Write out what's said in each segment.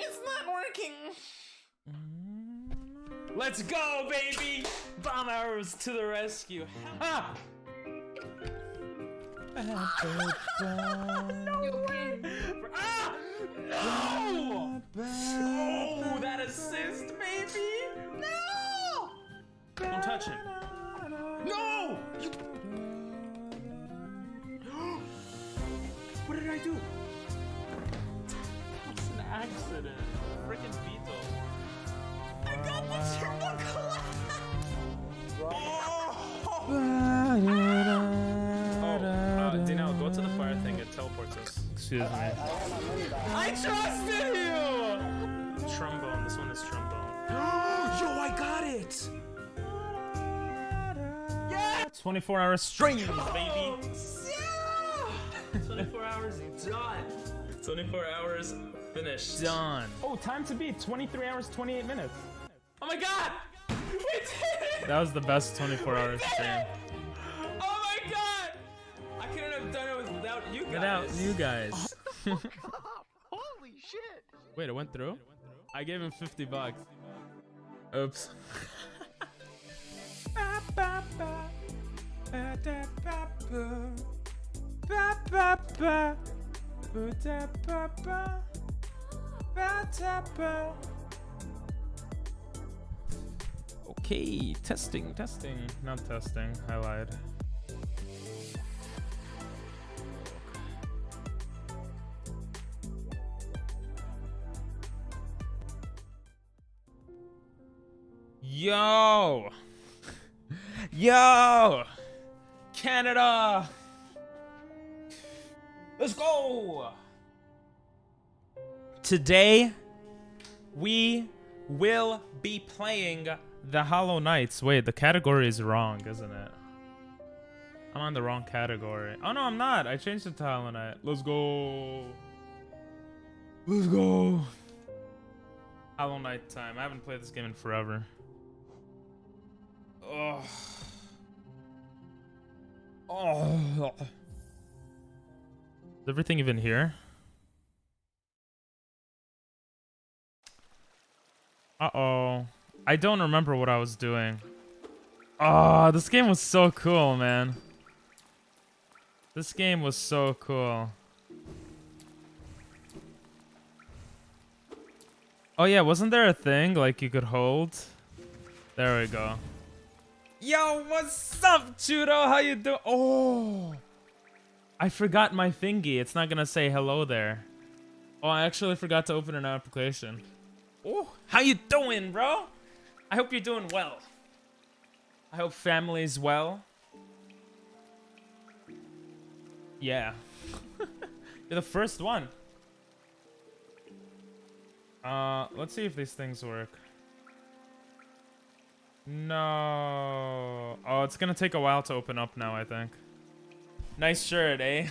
It's not working. Let's go, baby! Bomb arrows to the rescue. Ah! No way! Ah! No! Oh, that assist, baby! No! Don't touch him. No! What did I do? It's an accident. Freaking Beetle. I got the triple collapse! Dino, go to the fire thing. It teleports us. Excuse me. I trusted you! Trombone. This one is trombone. Yo, I got it! Yeah! 24-hour stream, Baby. Yeah! 24 hours done. 24 hours finished. done. Oh, time to beat 23 hours, 28 minutes. Oh my god! We did it! That was the best 24-hour stream. Oh my god! I couldn't have done it without you guys. Without you guys. Holy shit! Wait, it went through? I gave him 50 bucks. Oops. Okay, testing. Not testing, I lied. Yo! Yo! Canada! Let's go! Today, we will be playing the Hollow Knights. Wait, the category is wrong, isn't it? I'm on the wrong category. Oh no, I'm not. I changed it to Hollow Knight. Let's go. Let's go. Hollow Knight time. I haven't played this game in forever. Oh. Oh. Is everything even here? Uh-oh. I don't remember what I was doing. Oh, this game was so cool, man. This game was so cool. Oh yeah, wasn't there a thing like you could hold? There we go. Yo, what's up, Judo? How you doing? Oh, I forgot my thingy. It's not gonna say hello there. Oh, I actually forgot to open an application. Oh, how you doing, bro? I hope you're doing well. I hope family's well. Yeah. You're the first one. Let's see if these things work. No. Oh, it's gonna take a while to open up now, I think. Nice shirt, eh?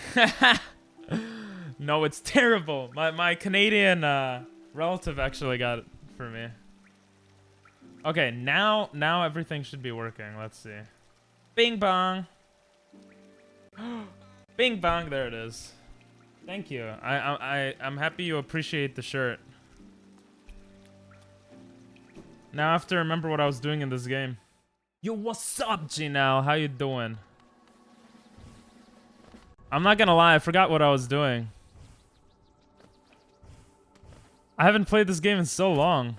No, it's terrible. My Canadian relative actually got it for me. Okay, now everything should be working. Let's see. Bing bong. Bing bong, there it is. Thank you. I'm happy you appreciate the shirt. Now I have to remember what I was doing in this game. Yo, what's up, G-Now? How you doing? I'm not gonna lie, I forgot what I was doing. I haven't played this game in so long.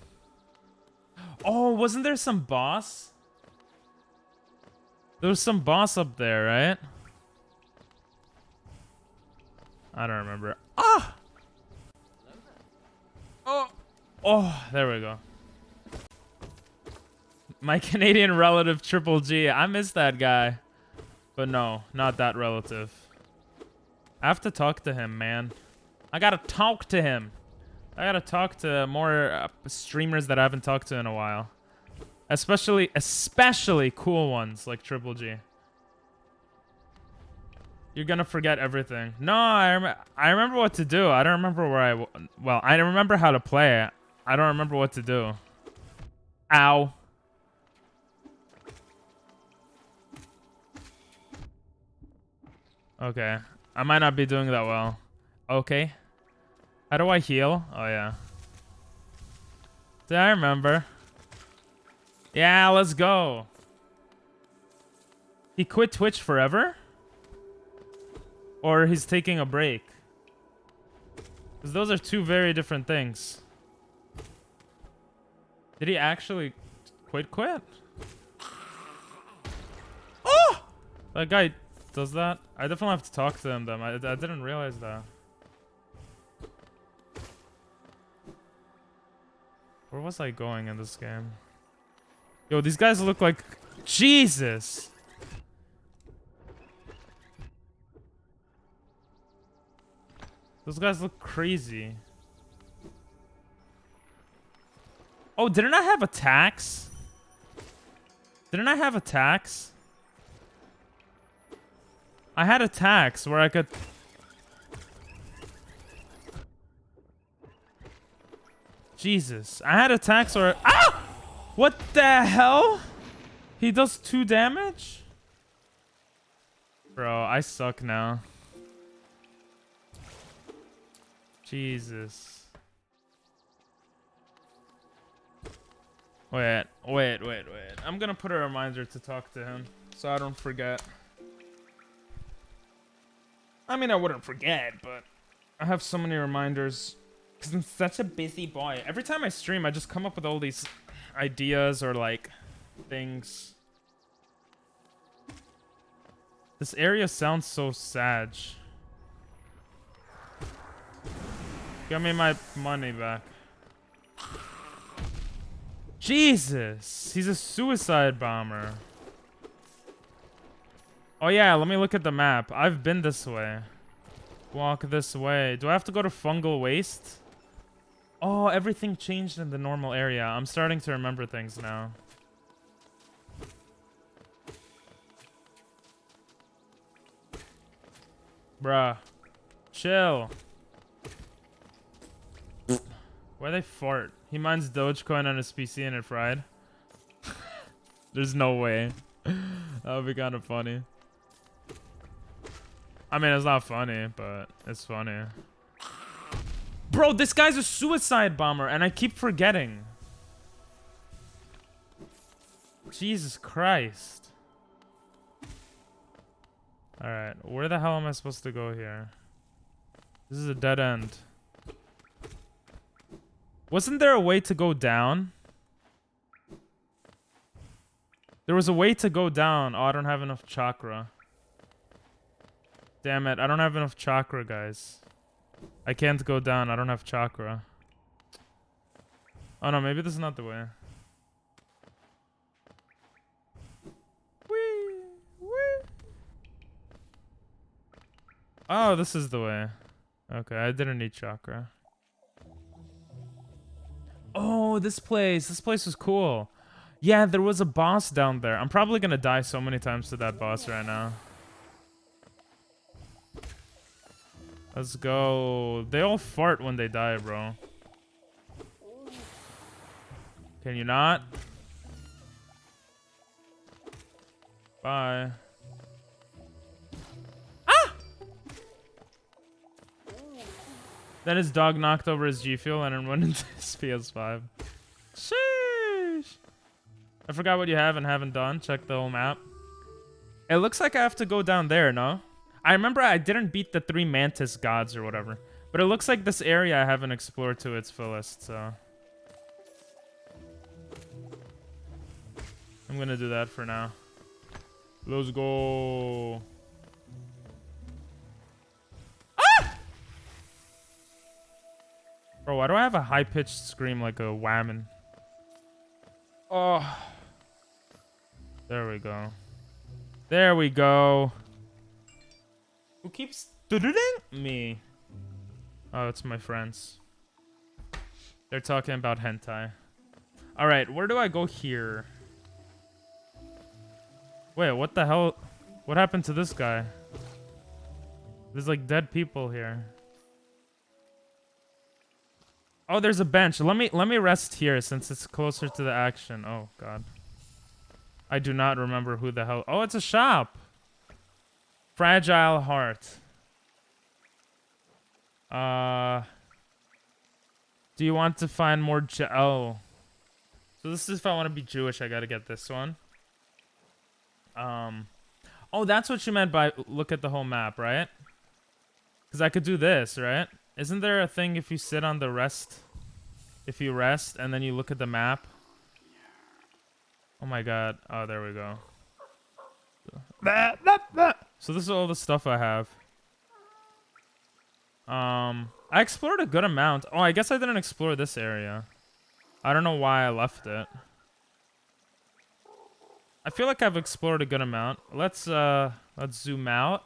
Oh, wasn't there some boss? There was some boss up there, right? I don't remember. Ah! Oh! Oh, there we go. My Canadian relative Triple G. I miss that guy. But no, not that relative. I have to talk to him, man. I gotta talk to him. I gotta talk to more streamers that I haven't talked to in a while. Especially cool ones like Triple G. You're gonna forget everything. No, I remember what to do. I don't remember where well, I remember how to play it. I don't remember what to do. Ow. Okay. I might not be doing that well. Okay. How do I heal? Oh, yeah. Yeah, I remember. Yeah, let's go. He quit Twitch forever? Or he's taking a break? Because those are two very different things. Did he actually quit? Oh! That guy does that? I definitely have to talk to him then. I didn't realize that. Where was I going in this game? Yo, these guys look like... Jesus! Those guys look crazy. Oh, didn't I have attacks? Didn't I have attacks? I had attacks where I could... Jesus. I had attacks where... Ah! What the hell? He does 2 damage? Bro, I suck now. Jesus. Wait. I'm gonna put a reminder to talk to him so I don't forget. I mean, I wouldn't forget, but I have so many reminders because I'm such a busy boy. Every time I stream, I just come up with all these ideas or like things. This area sounds so sad. Give me my money back. Jesus, he's a suicide bomber. Oh yeah, let me look at the map. I've been this way. Walk this way. Do I have to go to Fungal Waste? Oh, everything changed in the normal area. I'm starting to remember things now. Bruh. Chill. Why they fart? He mines Dogecoin on his PC and it fried. There's no way. That would be kind of funny. I mean, it's not funny, but it's funny. Bro, this guy's a suicide bomber, and I keep forgetting. Jesus Christ. Alright, where the hell am I supposed to go here? This is a dead end. Wasn't there a way to go down? There was a way to go down. Oh, I don't have enough chakra. Damn it, I don't have enough chakra, guys. I can't go down. I don't have chakra. Oh no, maybe this is not the way. Whee! Whee! Oh, this is the way. Okay, I didn't need chakra. Oh, this place. This place was cool. Yeah, there was a boss down there. I'm probably gonna die so many times to that boss right now. Let's go. They all fart when they die, bro. Can you not? Bye. Ah! Then his dog knocked over his G Fuel and it went into his PS5. Sheesh. I forgot what you have and haven't done. Check the whole map. It looks like I have to go down there, no? I remember I didn't beat the 3 Mantis gods or whatever. But it looks like this area I haven't explored to its fullest, so... I'm gonna do that for now. Let's go. Ah! Bro, why do I have a high-pitched scream like a whammon? Oh. There we go. There we go. Who keeps doodling me? Oh, it's my friends. They're talking about hentai. Alright, where do I go here? Wait, what the hell? What happened to this guy? There's like dead people here. Oh, there's a bench. Let me rest here since it's closer to the action. Oh god. I do not remember who the hell. Oh, it's a shop. Fragile heart. Do you want to find more oh. So this is if I want to be Jewish, I gotta get this one. Oh, that's what you meant by look at the whole map, right? Because I could do this, right? Isn't there a thing if you sit on the rest? If you rest and then you look at the map? Oh my god. Oh, there we go. So this is all the stuff I have. I explored a good amount. Oh, I guess I didn't explore this area. I don't know why I left it. I feel like I've explored a good amount. Let's zoom out.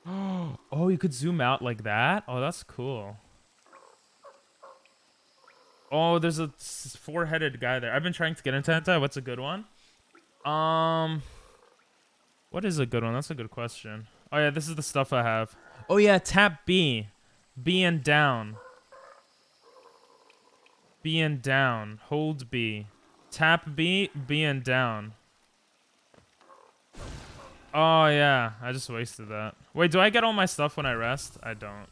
Oh, you could zoom out like that? Oh, that's cool. Oh, there's a four-headed guy there. I've been trying to get into hentai. What's a good one? What is a good one? That's a good question. Oh yeah, this is the stuff I have. Oh yeah, tap B. B and down. B and down. Hold B. Tap B, B and down. Oh yeah, I just wasted that. Wait, do I get all my stuff when I rest? I don't.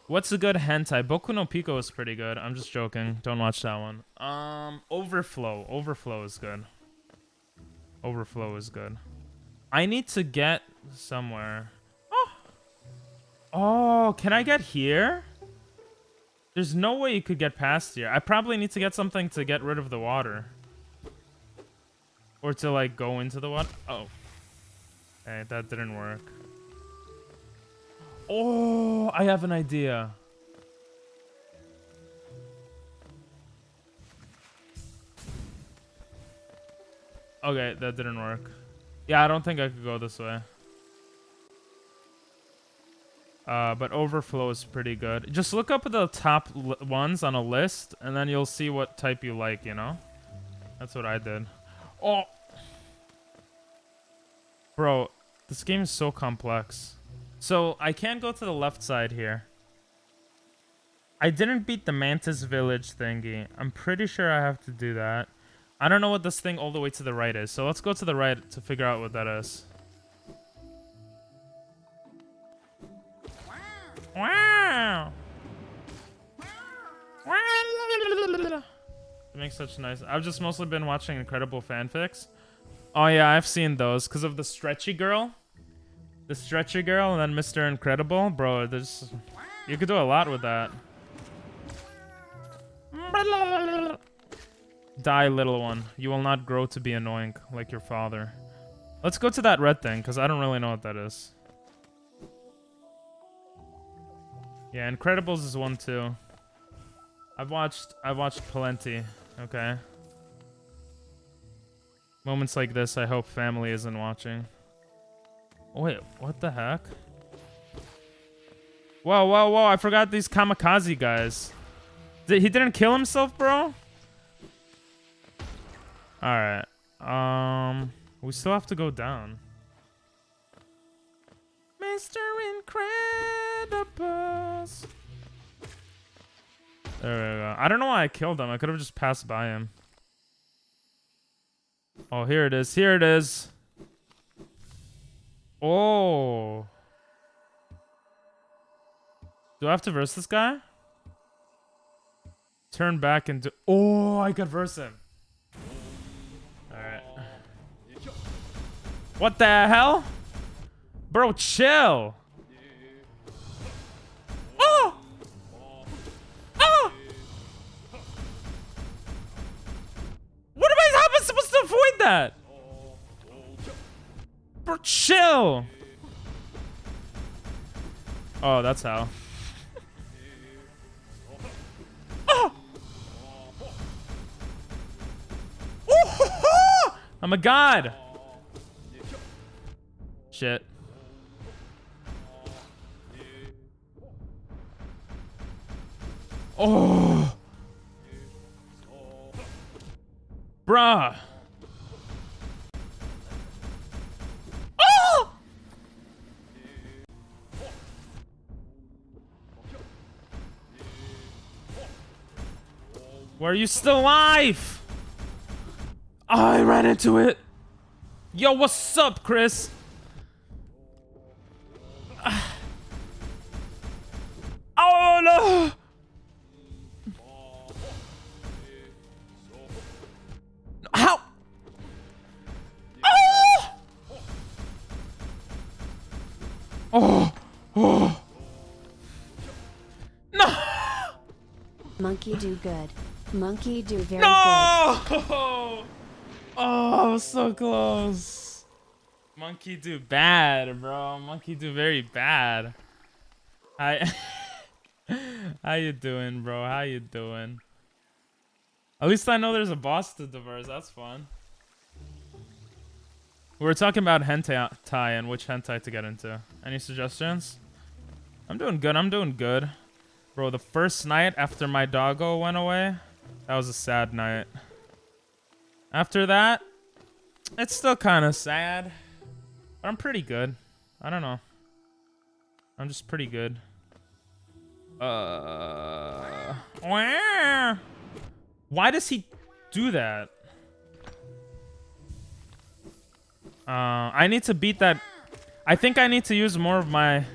What's a good hentai? Boku no Pico is pretty good. I'm just joking. Don't watch that one. Overflow. Overflow is good. Overflow is good. I need to get somewhere. Oh, can I get here? There's no way you could get past here. I probably need to get something to get rid of the water. Or to, like, go into the water. Oh. Hey, that didn't work. Oh, I have an idea. Okay, that didn't work. Yeah, I don't think I could go this way. But overflow is pretty good. Just look up the top ones on a list, and then you'll see what type you like, you know? That's what I did. Oh! Bro, this game is so complex. So, I can't go to the left side here. I didn't beat the Mantis Village thingy. I'm pretty sure I have to do that. I don't know what this thing all the way to the right is. So, let's go to the right to figure out what that is. Wow! It makes such nice... I've just mostly been watching incredible fanfics. Oh yeah, I've seen those because of the stretchy girl. The stretchy girl and then Mr. Incredible. Bro, there's... You could do a lot with that. Die, little one. You will not grow to be annoying like your father. Let's go to that red thing because I don't really know what that is. Yeah, Incredibles is one too. I've watched plenty. Okay. Moments like this, I hope family isn't watching. Oh, wait, what the heck? Whoa, whoa, whoa! I forgot these kamikaze guys. He didn't kill himself, bro? All right. We still have to go down. Mr. Incredibles. There we go. I don't know why I killed him. I could have just passed by him. Oh, here it is. Here it is. Oh. Do I have to verse this guy? Turn back and do... Oh, I could verse him. Alright. What the hell? Bro, chill. Oh! Oh! How am I supposed to avoid that? Bro, chill. Oh, that's how. Oh! Oh! I'm a god. Shit. Oh. Bruh. Oh! Why are you still alive? Oh, I ran into it. Yo, what's up, Chris? Oh no! Monkey do good. Monkey do very No! Oh, I was so close. Monkey do bad, bro. Monkey do very bad. Hi. How you doing, bro? How you doing? At least I know there's a boss to diverse. That's fun. We were talking about hentai and which hentai to get into. Any suggestions? I'm doing good. I'm doing good. Bro, the first night after my doggo went away, that was a sad night. After that, it's still kind of sad. But I'm pretty good. I don't know. I'm just pretty good. Why does he do that? I need to beat that. I think I need to use more of my.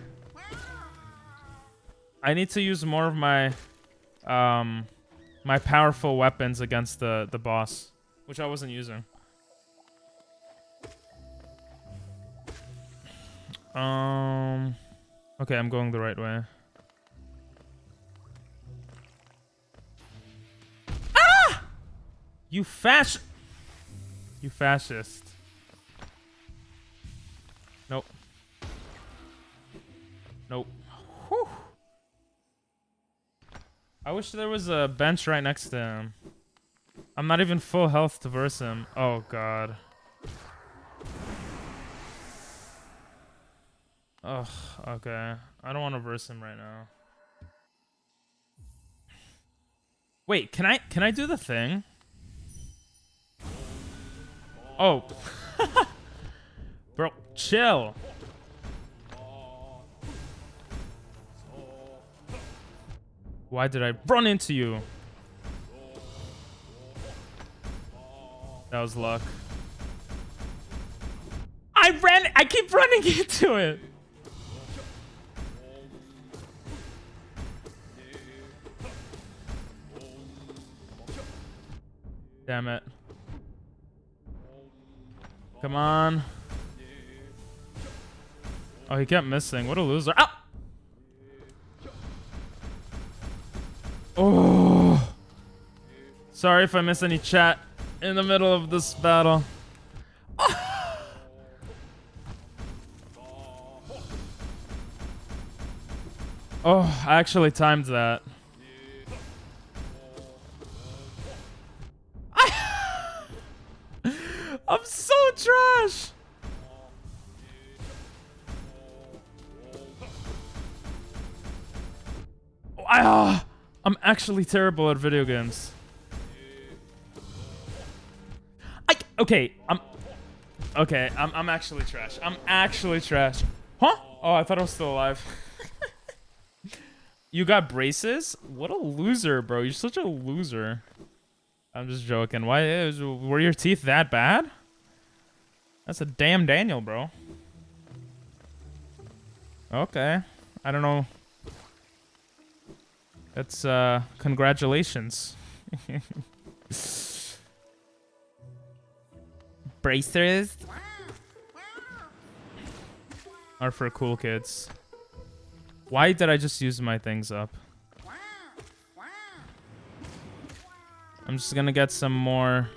My powerful weapons against the boss, which I wasn't using. Okay, I'm going the right way. Ah! You fascist. Nope. Nope. Whew. I wish there was a bench right next to him. I'm not even full health to verse him. Oh, God. Ugh, okay. I don't want to verse him right now. Wait, can I do the thing? Oh. Bro, chill. Why did I run into you? That was luck. I keep running into it. Damn it. Come on. Oh, he kept missing. What a loser. Ow! Oh. Sorry if I miss any chat in the middle of this battle. Oh, I actually timed that. I'm so trash. I'm actually terrible at video games. I'm actually trash. I'm actually trash. Huh? Oh, I thought I was still alive. You got braces? What a loser, bro. You're such a loser. I'm just joking. Were your teeth that bad? That's a damn Daniel, bro. Okay. I don't know. That's, congratulations. Braces are for cool kids. Why did I just use my things up? I'm just gonna get some more.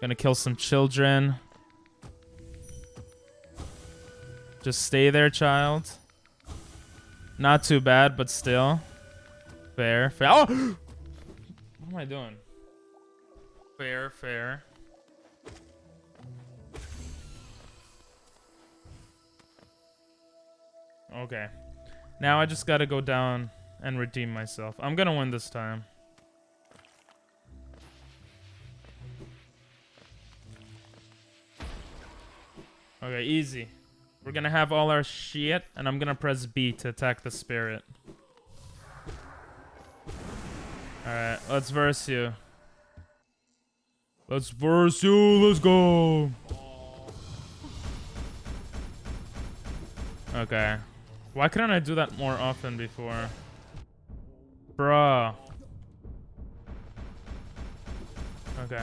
Gonna kill some children. Just stay there, child. Not too bad, but still. Fair. Oh! What am I doing? Fair. Okay. Now I just gotta go down and redeem myself. I'm gonna win this time. Okay, easy. We're gonna have all our shit, and I'm gonna press B to attack the spirit. Alright, let's verse you. Let's verse you, let's go! Okay. Why couldn't I do that more often before? Bruh. Okay.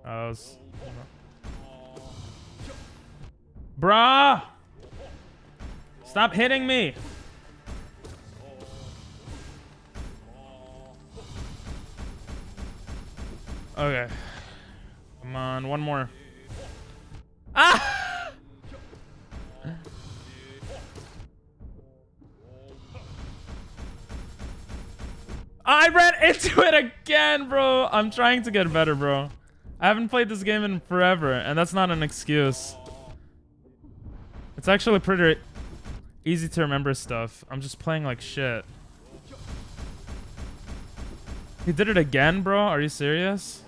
That was... Bruh! Stop hitting me! Okay. Come on, one more. Ah! I ran into it again, bro. I'm trying to get better, bro. I haven't played this game in forever, and that's not an excuse. It's actually pretty easy to remember stuff. I'm just playing like shit. He did it again, bro? Are you serious?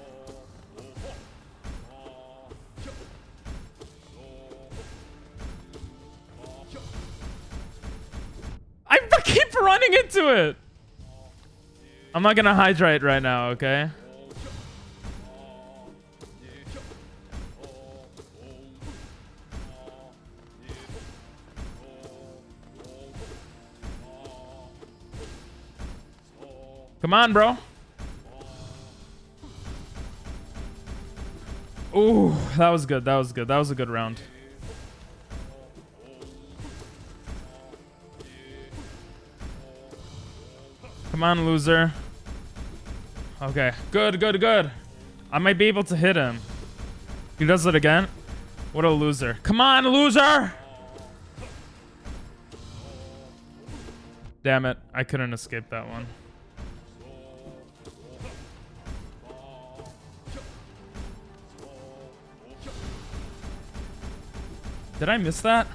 I keep running into it! I'm not gonna hydrate right now, okay? Come on, bro. Ooh, that was good. That was good. That was a good round. Come on, loser. Okay. Good, good, good. I might be able to hit him. He does it again. What a loser. Come on, loser! Damn it. I couldn't escape that one. Did I miss that?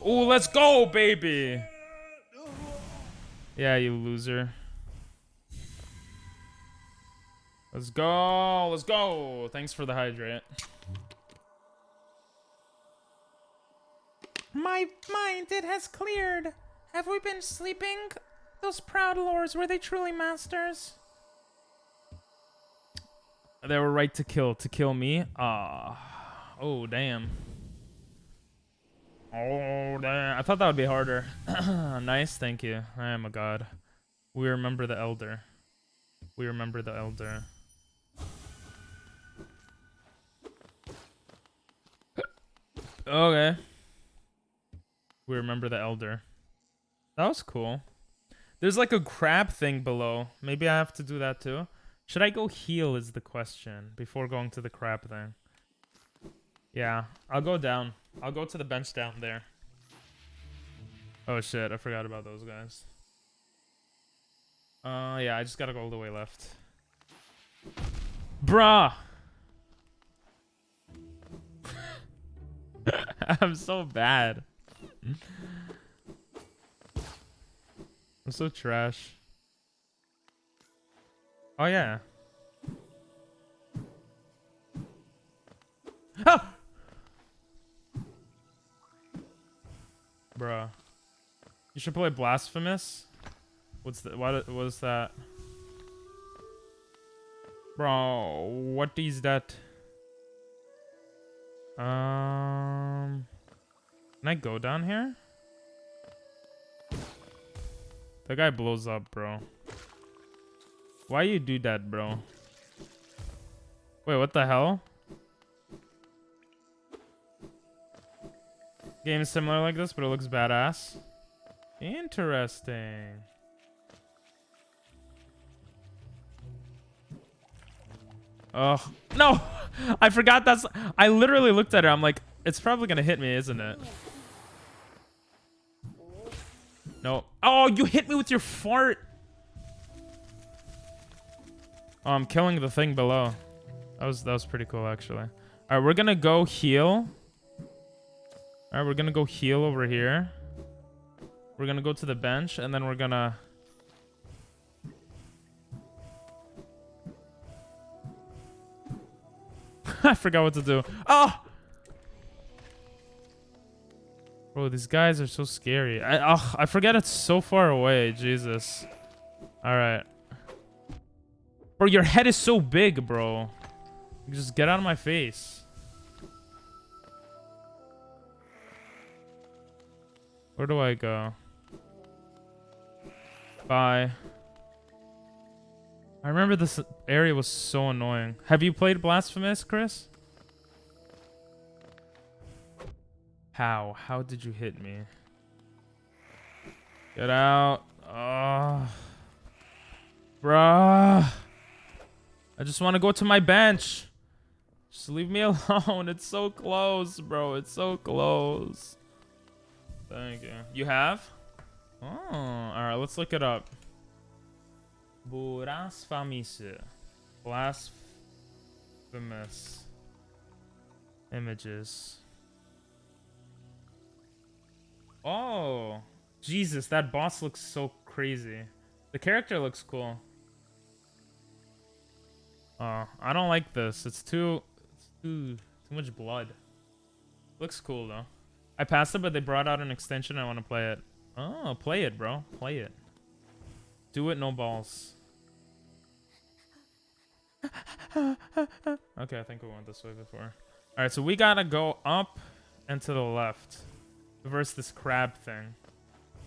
Ooh, let's go, baby. Yeah, you loser. Let's go. Let's go. Thanks for the hydrate. My mind, it has cleared. Have we been sleeping? Those proud lords, were they truly masters? They were right to kill me. Ah, oh damn. Oh damn! I thought that would be harder. Nice, thank you. I am a god. We remember the elder. We remember the elder. Okay. We remember the elder. That was cool. There's like a crab thing below. Maybe I have to do that too. Should I go heal is the question before going to the crab thing. Yeah, I'll go down. I'll go to the bench down there. Oh shit, I forgot about those guys. Yeah, I just gotta go all the way left. Bruh! I'm so bad. I'm so trash. Oh yeah. Ah! Bruh. You should play Blasphemous. What's that? What was that? Bro, what is that? Can I go down here? The guy blows up, bro. Why you do that, bro? Wait, what the hell? Game is similar like this, but it looks badass. Interesting. Oh, no! I forgot that's... I literally looked at it. I'm like, it's probably gonna hit me, isn't it? No. Oh, you hit me with your fart! Oh, I'm killing the thing below. That was pretty cool, actually. Alright, we're gonna go heal. Alright, we're gonna go heal over here. We're gonna go to the bench, and then we're gonna... I forgot what to do. Oh! Bro, these guys are so scary. I forget it's so far away. Jesus. Alright. Bro, your head is so big, bro. Just get out of my face. Where do I go? Bye. I remember this area was so annoying. Have you played Blasphemous, Chris? How? How did you hit me? Get out. Oh. Bruh. I just want to go to my bench. Just leave me alone. It's so close, bro. It's so close. Thank you. You have? Oh, alright. Let's look it up. Blasphemous. Blasphemous images. Oh, Jesus, that boss looks so crazy. The character looks cool. Oh, I don't like this. It's too much blood. Looks cool though. I passed it, but they brought out an extension. I want to play it. Oh, play it, bro. Play it. Do it, no balls. Okay, I think we went this way before. All right, so we gotta go up and to the left. Reverse this crab thing.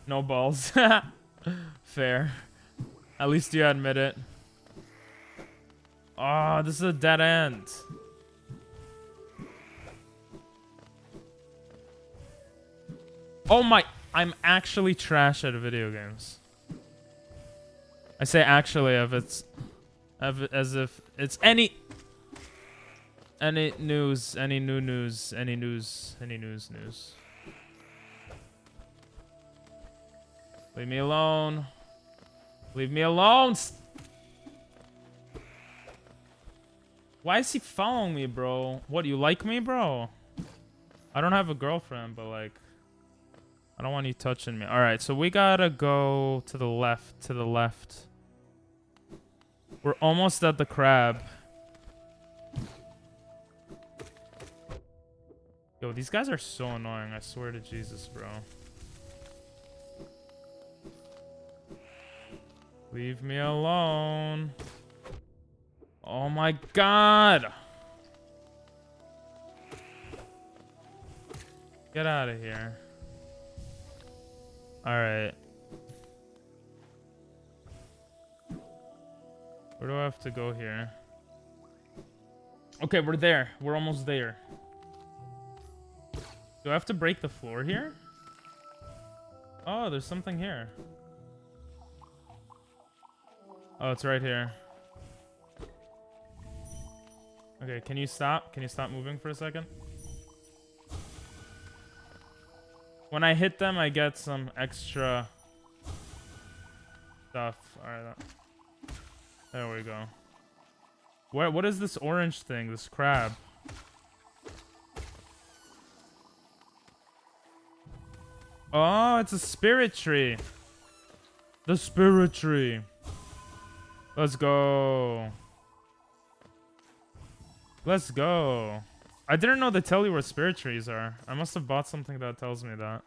No balls. Fair. At least you admit it. Oh, this is a dead end. Oh my, I'm actually trash at video games. I say actually as if it's any news. Leave me alone. Leave me alone. Why is he following me, bro? What, you like me, bro? I don't have a girlfriend, but like, I don't want you touching me. All right, so we gotta go to the left, We're almost at the crab. Yo, these guys are so annoying. I swear to Jesus, bro. Leave me alone. Oh my God. Get out of here. All right. Where do I have to go here? Okay, we're there. We're almost there. Do I have to break the floor here? Oh, there's something here. Oh, it's right here. Okay, can you stop? Can you stop moving for a second? When I hit them, I get some extra stuff. Alright. There we go. What is this orange thing? This crab? Oh, it's a spirit tree. The spirit tree. Let's go. Let's go. I didn't know they tell you where spirit trees are. I must have bought something that tells me that.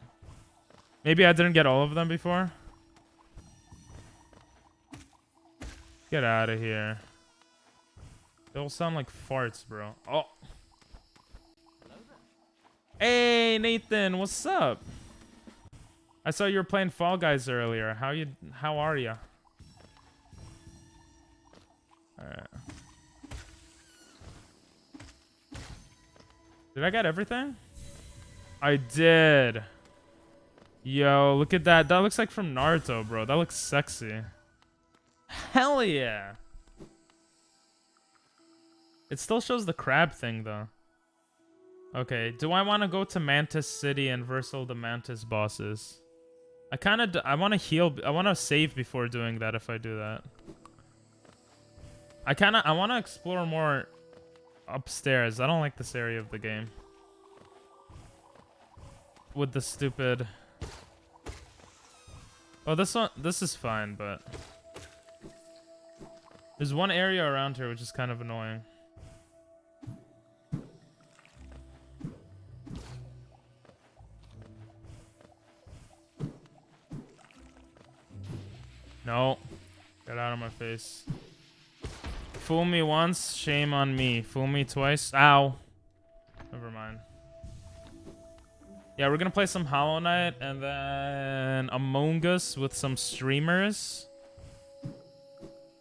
Maybe I didn't get all of them before. Get out of here. They all sound like farts, bro. Oh. Hey, Nathan, what's up? I saw you were playing Fall Guys earlier. How are you? Alright. Did I get everything? I did. Yo, look at that. That looks like from Naruto, bro. That looks sexy. Hell yeah. It still shows the crab thing, though. Okay, do I want to go to Mantis City and verse all the Mantis bosses? I want to heal. I want to save before doing that if I do that. I want to explore more upstairs. I don't like this area of the game. With the stupid... Oh, this is fine, but... There's one area around here which is kind of annoying. No. Get out of my face. Fool me once, shame on me. Fool me twice. Ow. Never mind. Yeah, we're gonna play some Hollow Knight and then Among Us with some streamers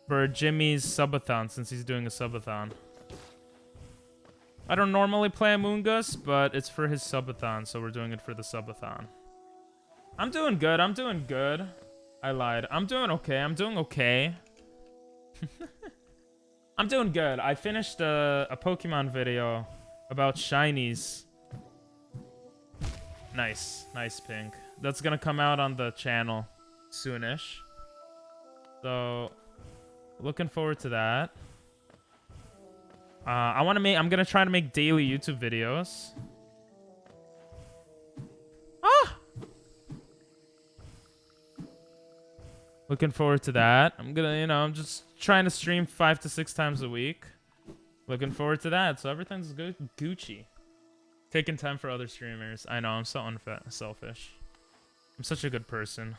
for Jimmy's subathon, since he's doing a subathon. I don't normally play Among Us, but it's for his subathon, so we're doing it for the subathon. I'm doing good. I'm doing good. I lied. I'm doing okay. I'm doing okay. I'm doing good. I finished a Pokemon video about shinies. Nice. Nice, Pink. That's gonna come out on the channel soonish. So, looking forward to that. I'm gonna try to make daily YouTube videos. Ah! Looking forward to that. I'm gonna, I'm just trying to stream 5 to 6 times a week. Looking forward to that. So everything's good, Gucci. Taking time for other streamers. I know, I'm so selfish. I'm such a good person.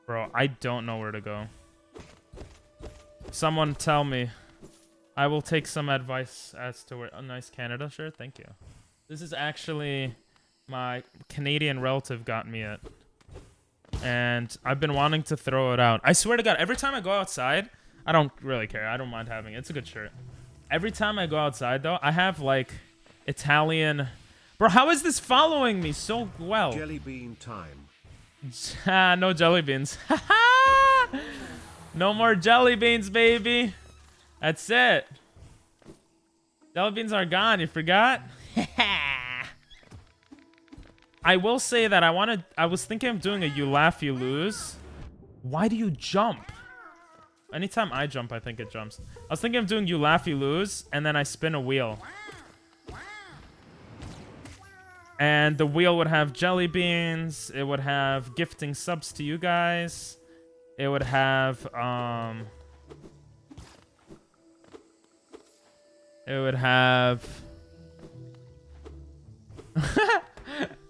Bro, I don't know where to go. Someone tell me. I will take some advice as to where... Oh, nice Canada shirt. Thank you. This is actually my Canadian relative got me it. And I've been wanting to throw it out. I swear to God, every time I go outside, I don't really care. I don't mind having it. It's a good shirt. Every time I go outside, though, I have, like, Italian... Bro, how is this following me so well? Jelly bean time. No jelly beans. No more jelly beans, baby. That's it. Jelly beans are gone. You forgot? I will say that I was thinking of doing a you laugh, you lose. Why do you jump? Anytime I jump, I think it jumps. I was thinking of doing you laugh, you lose, and then I spin a wheel. And the wheel would have jelly beans. It would have gifting subs to you guys. It would have, It would have...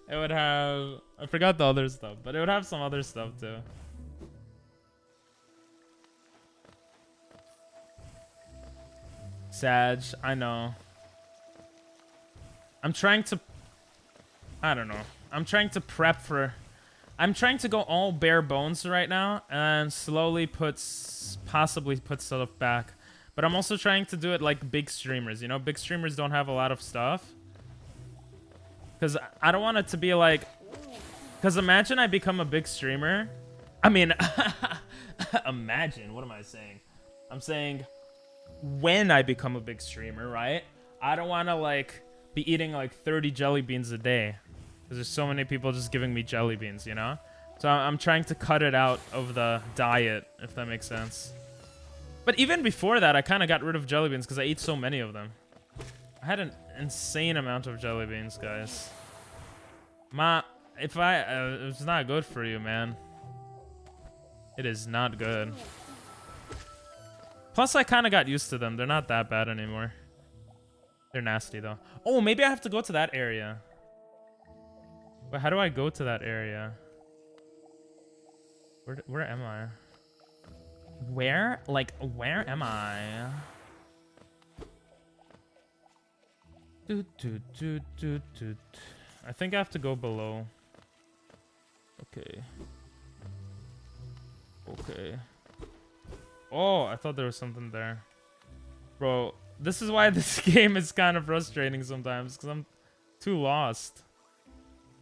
It would have... I forgot the other stuff, but it would have some other stuff too. Sag, I know. I'm trying to... I don't know. I'm trying to prep for... I'm trying to go all bare bones right now and slowly possibly put stuff back. But I'm also trying to do it like big streamers, you know? Big streamers don't have a lot of stuff. Because I don't want it to be like... Because imagine I become a big streamer. I mean... Imagine, what am I saying? I'm saying when I become a big streamer, right? I don't want to like be eating like 30 jelly beans a day. Because there's so many people just giving me jelly beans, you know? So I'm trying to cut it out of the diet, if that makes sense. But even before that, I kind of got rid of jelly beans because I eat so many of them. I had an insane amount of jelly beans, guys. It's not good for you, man. It is not good. Plus, I kind of got used to them. They're not that bad anymore. They're nasty, though. Oh, maybe I have to go to that area. But how do I go to that area? Where am I? Where? Like, where am I? I think I have to go below. Okay. Okay. Oh, I thought there was something there. Bro, this is why this game is kind of frustrating sometimes, because I'm too lost.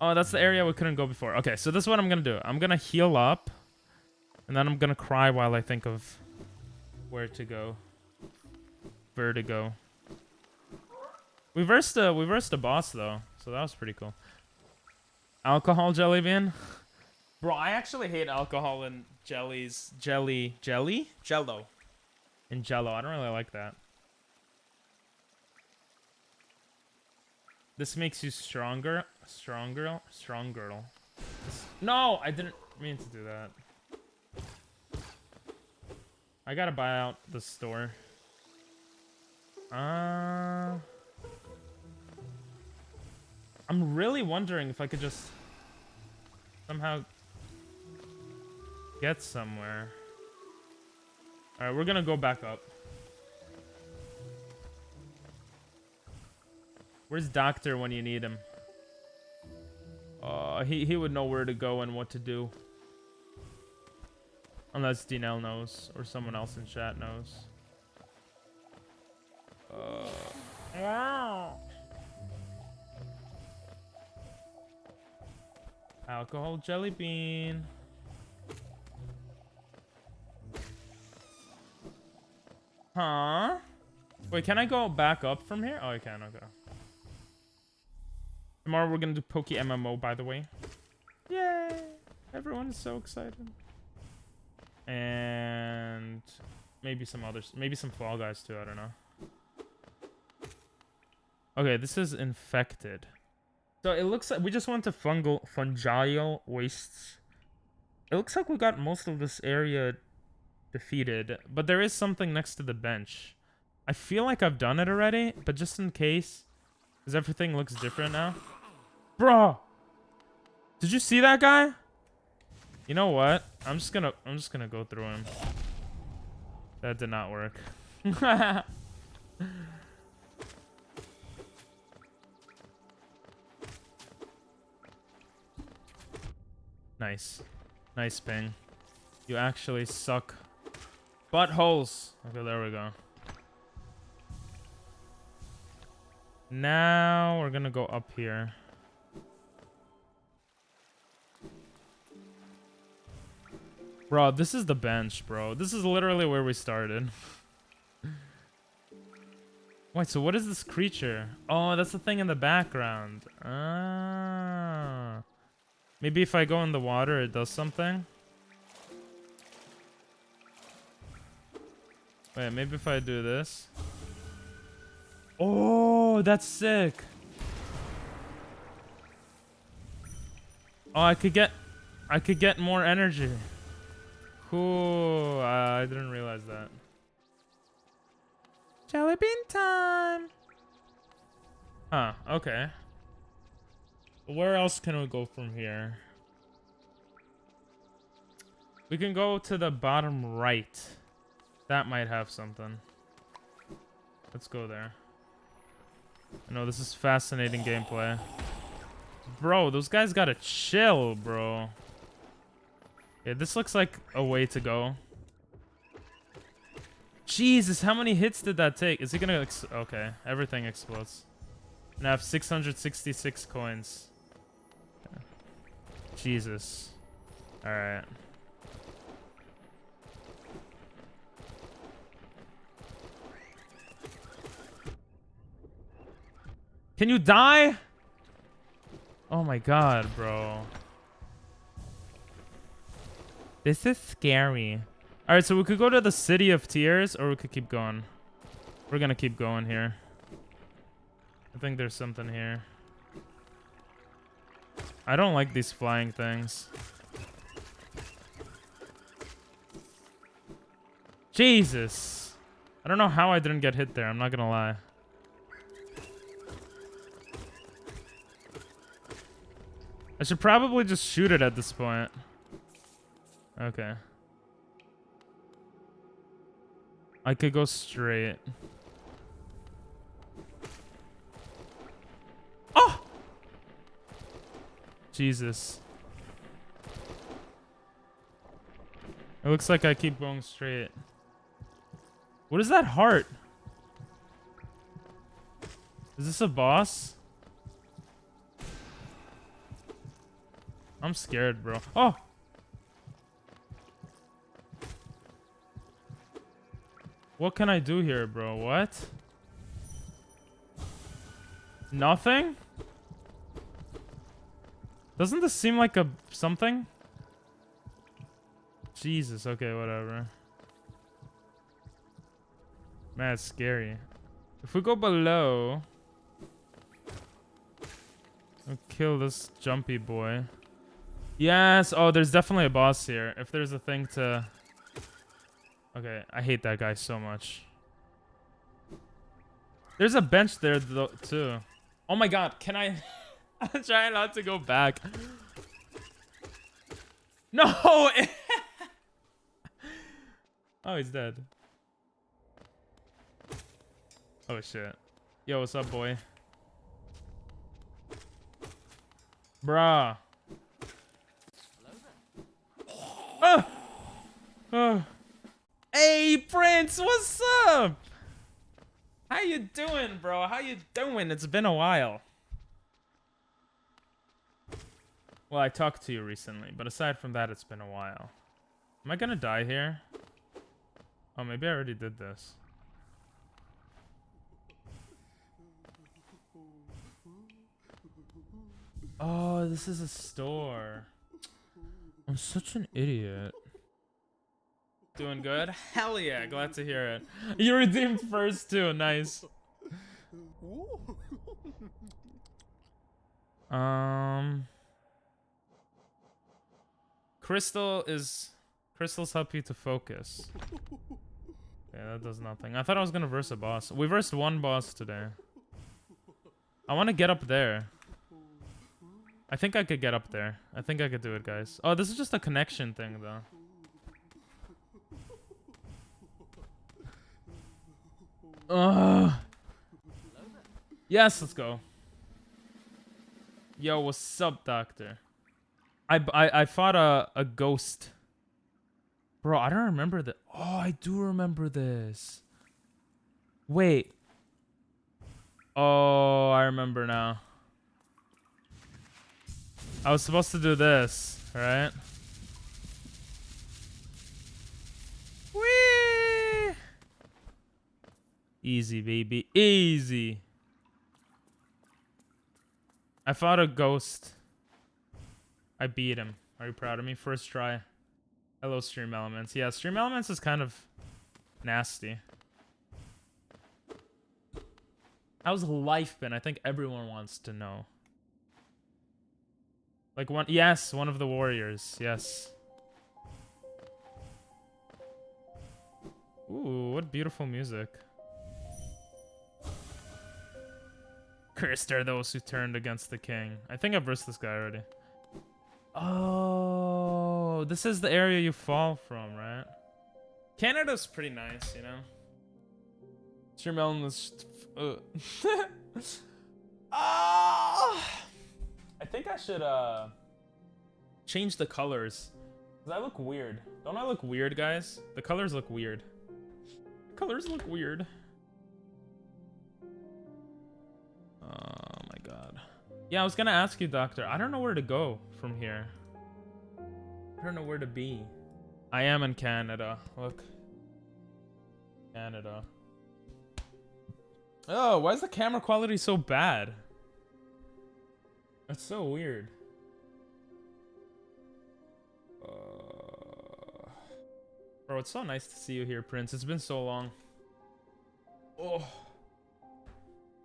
Oh, that's the area we couldn't go before. Okay, so this is what I'm gonna do. I'm gonna heal up, and then I'm gonna cry while I think of where to go. Vertigo. We versed a boss though, so that was pretty cool. Alcohol jelly bean? Bro, I actually hate alcohol and jellies. Jello? And Jello. I don't really like that. This makes you stronger. Stronger. No, I didn't mean to do that. I gotta buy out the store. I'm really wondering if I could just somehow get somewhere. Alright, we're gonna go back up. Where's Doctor when you need him? He would know where to go and what to do. Unless Dinell knows, or someone else in chat knows. Wow. Alcohol jelly bean. Huh? Wait, can I go back up from here? Oh, I can. Okay. Tomorrow we're gonna do Poke MMO, by the way. Yay! Everyone is so excited. And maybe some others. Maybe some Fall Guys too. I don't know. Okay, this is infected. So it looks like we just went to fungal wastes. It looks like we got most of this area defeated, but there is something next to the bench. I feel like I've done it already, but just in case, because everything looks different now. Bro, did you see that guy? You know what? I'm just gonna go through him. That did not work. Nice. Nice ping. You actually suck. Buttholes. Okay, there we go. Now we're gonna go up here. Bro, this is the bench, bro. This is literally where we started. Wait, so what is this creature? Oh, that's the thing in the background. Ah. Maybe if I go in the water, it does something. Wait, maybe if I do this. Oh, that's sick. Oh, I could get more energy. Cool. I didn't realize that. Jelly bean time. Huh, okay. Where else can we go from here? We can go to the bottom right. That might have something. Let's go there. I know this is fascinating gameplay. Bro, those guys gotta chill, bro. Yeah, this looks like a way to go. Jesus, how many hits did that take? Is he gonna... Okay, everything explodes. And I have 666 coins. Jesus. Alright. Can you die? Oh my god, bro. This is scary. Alright, so we could go to the City of Tears, or we could keep going. We're gonna keep going here. I think there's something here. I don't like these flying things. Jesus. I don't know how I didn't get hit there, I'm not gonna lie. I should probably just shoot it at this point. Okay. I could go straight. Oh! Jesus. It looks like I keep going straight. What is that heart? Is this a boss? I'm scared, bro. Oh! What can I do here, bro? What? Nothing? Doesn't this seem like a something? Jesus, okay, whatever. Man, it's scary. If we go below, we'll kill this jumpy boy. Yes! Oh, there's definitely a boss here. If there's a thing to... Okay, I hate that guy so much. There's a bench there, though, too. Oh my god, can I... I'm trying not to go back. No! Oh, he's dead. Oh, shit. Yo, what's up, boy? Bruh. Oh! Oh. Hey, Prince, what's up? How you doing, bro? How you doing? It's been a while. Well, I talked to you recently, but aside from that, it's been a while. Am I gonna die here? Oh, maybe I already did this. Oh, this is a store. I'm such an idiot. Doing good? Hell yeah, glad to hear it. You redeemed first too, nice. Crystals help you to focus. Yeah, that does nothing. I thought I was gonna verse a boss. We versed one boss today. I wanna get up there. I think I could get up there. I think I could do it, guys. Oh, this is just a connection thing though. Yes, let's go. Yo, what's up, doctor? I fought a ghost. Bro, I don't remember that. Oh, I do remember this. Wait. Oh, I remember now. I was supposed to do this, right? Whee! Easy, baby. Easy. I fought a ghost. I beat him. Are you proud of me? First try. Hello, Stream Elements. Yeah, Stream Elements is kind of nasty. How's life been? I think everyone wants to know. Like one, yes, one of the warriors. Yes. Ooh, what beautiful music. Cursed are those who turned against the king. I think I've versed this guy already. Oh, this is the area you fall from, right? Canada's pretty nice, you know? Stream Elements. I think I should change the colors. Cause I look weird. Don't I look weird, guys? The colors look weird. The colors look weird. Oh my god. Yeah, I was gonna ask you, Doctor. I don't know where to go from here. I don't know where to be. I am in Canada. Look. Canada. Oh, why is the camera quality so bad? That's so weird. Bro, it's so nice to see you here, Prince. It's been so long. Oh.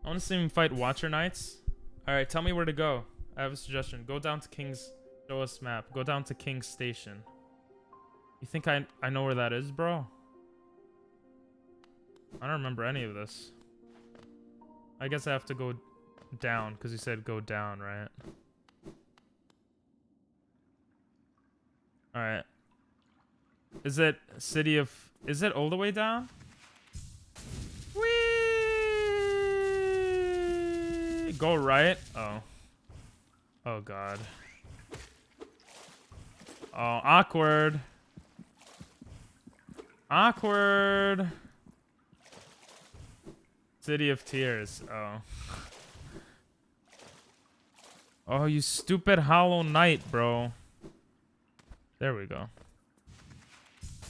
I want to see him fight Watcher Knights. Alright, tell me where to go. I have a suggestion. Go down to King's... Show us map. Go down to King's Station. You think I know where that is, bro? I don't remember any of this. I guess I have to go down, because you said go down, right? Alright. Is it city of... Is it all the way down? Whee! Go right? Oh. Oh, God. Oh, awkward. Awkward. City of Tears. Oh. Oh, you stupid Hollow Knight, bro. There we go.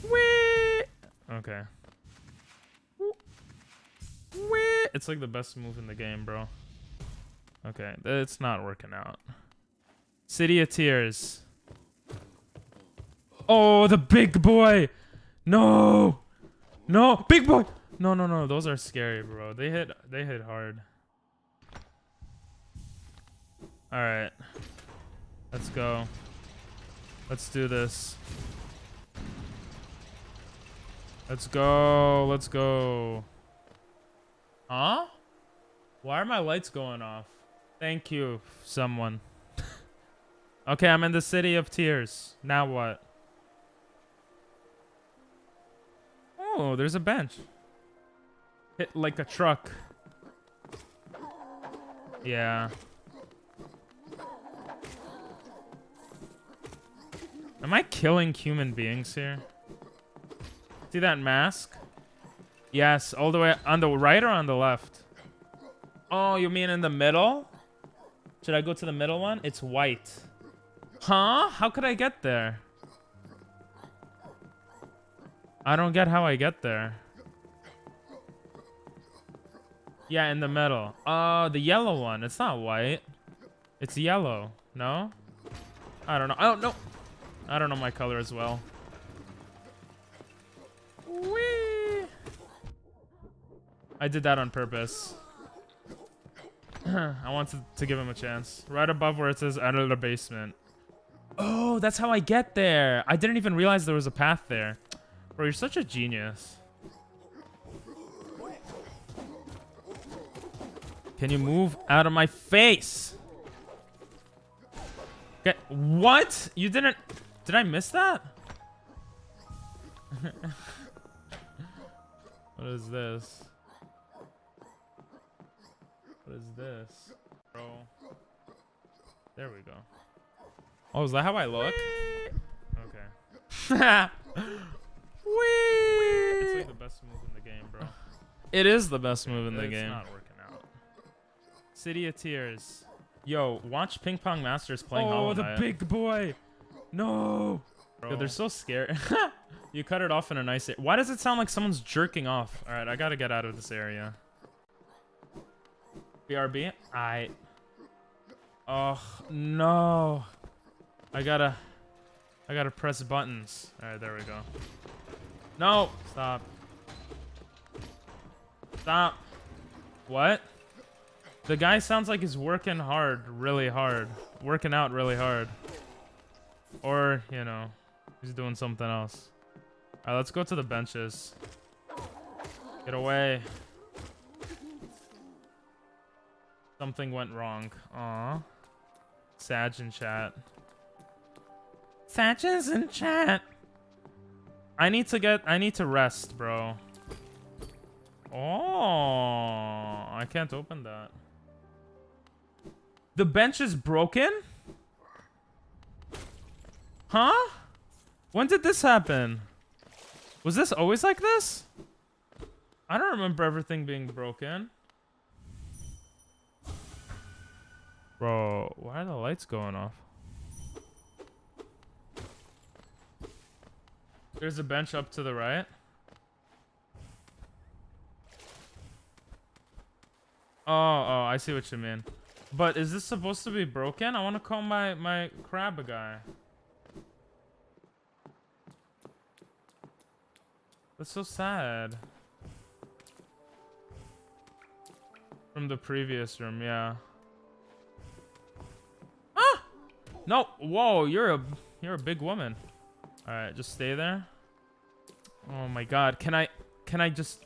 Whee! Okay. Whee! It's like the best move in the game, bro. Okay, it's not working out. City of Tears. Oh, the big boy! No! No! Big boy! No, no, no. Those are scary, bro. They hit hard. Alright. Let's go. Let's do this. Let's go. Let's go. Huh? Why are my lights going off? Thank you, someone. Okay, I'm in the City of Tears. Now what? Oh, there's a bench. Hit like a truck. Yeah. Am I killing human beings here? See that mask? Yes, all the way on the right or on the left? Oh, you mean in the middle? Should I go to the middle one? It's white. Huh? How could I get there? I don't get how I get there. Yeah, in the middle. The yellow one. It's not white. It's yellow. No? I don't know. I don't know. I don't know my color as well. Whee! I did that on purpose. I wanted to give him a chance. Right above where it says out of the basement. Oh, that's how I get there. I didn't even realize there was a path there. Bro, you're such a genius. Can you move out of my face? Okay, what? You didn't... Did I miss that? What is this? What is this? Bro. There we go. Oh, is that how I look? Okay. Whee! It's like the best move in the game, bro. It is the best move in the game. It's not working out. City of Tears. Yo, watch Ping Pong Masters playing Hollow Knight. Oh, the big boy. No. Yo, they're so scared. You cut it off in a nice area. Why does it sound like someone's jerking off? All right, I gotta get out of this area. BRB? Oh, no. I gotta press buttons. All right, there we go. No, stop. Stop. What? The guy sounds like he's working hard, really hard. Working out really hard. Or, you know, he's doing something else. All right, let's go to the benches. Get away. Something went wrong. Aw. Sag in chat. Sag is in chat. I need to rest, bro. Oh, I can't open that. The bench is broken? Huh? When did this happen? Was this always like this? I don't remember everything being broken. Bro, why are the lights going off? There's a bench up to the right. Oh, I see what you mean. But is this supposed to be broken? I want to call my crab guy. That's so sad. From the previous room, yeah. Ah! No, whoa, you're a big woman. All right, just stay there. Oh my God, can I just?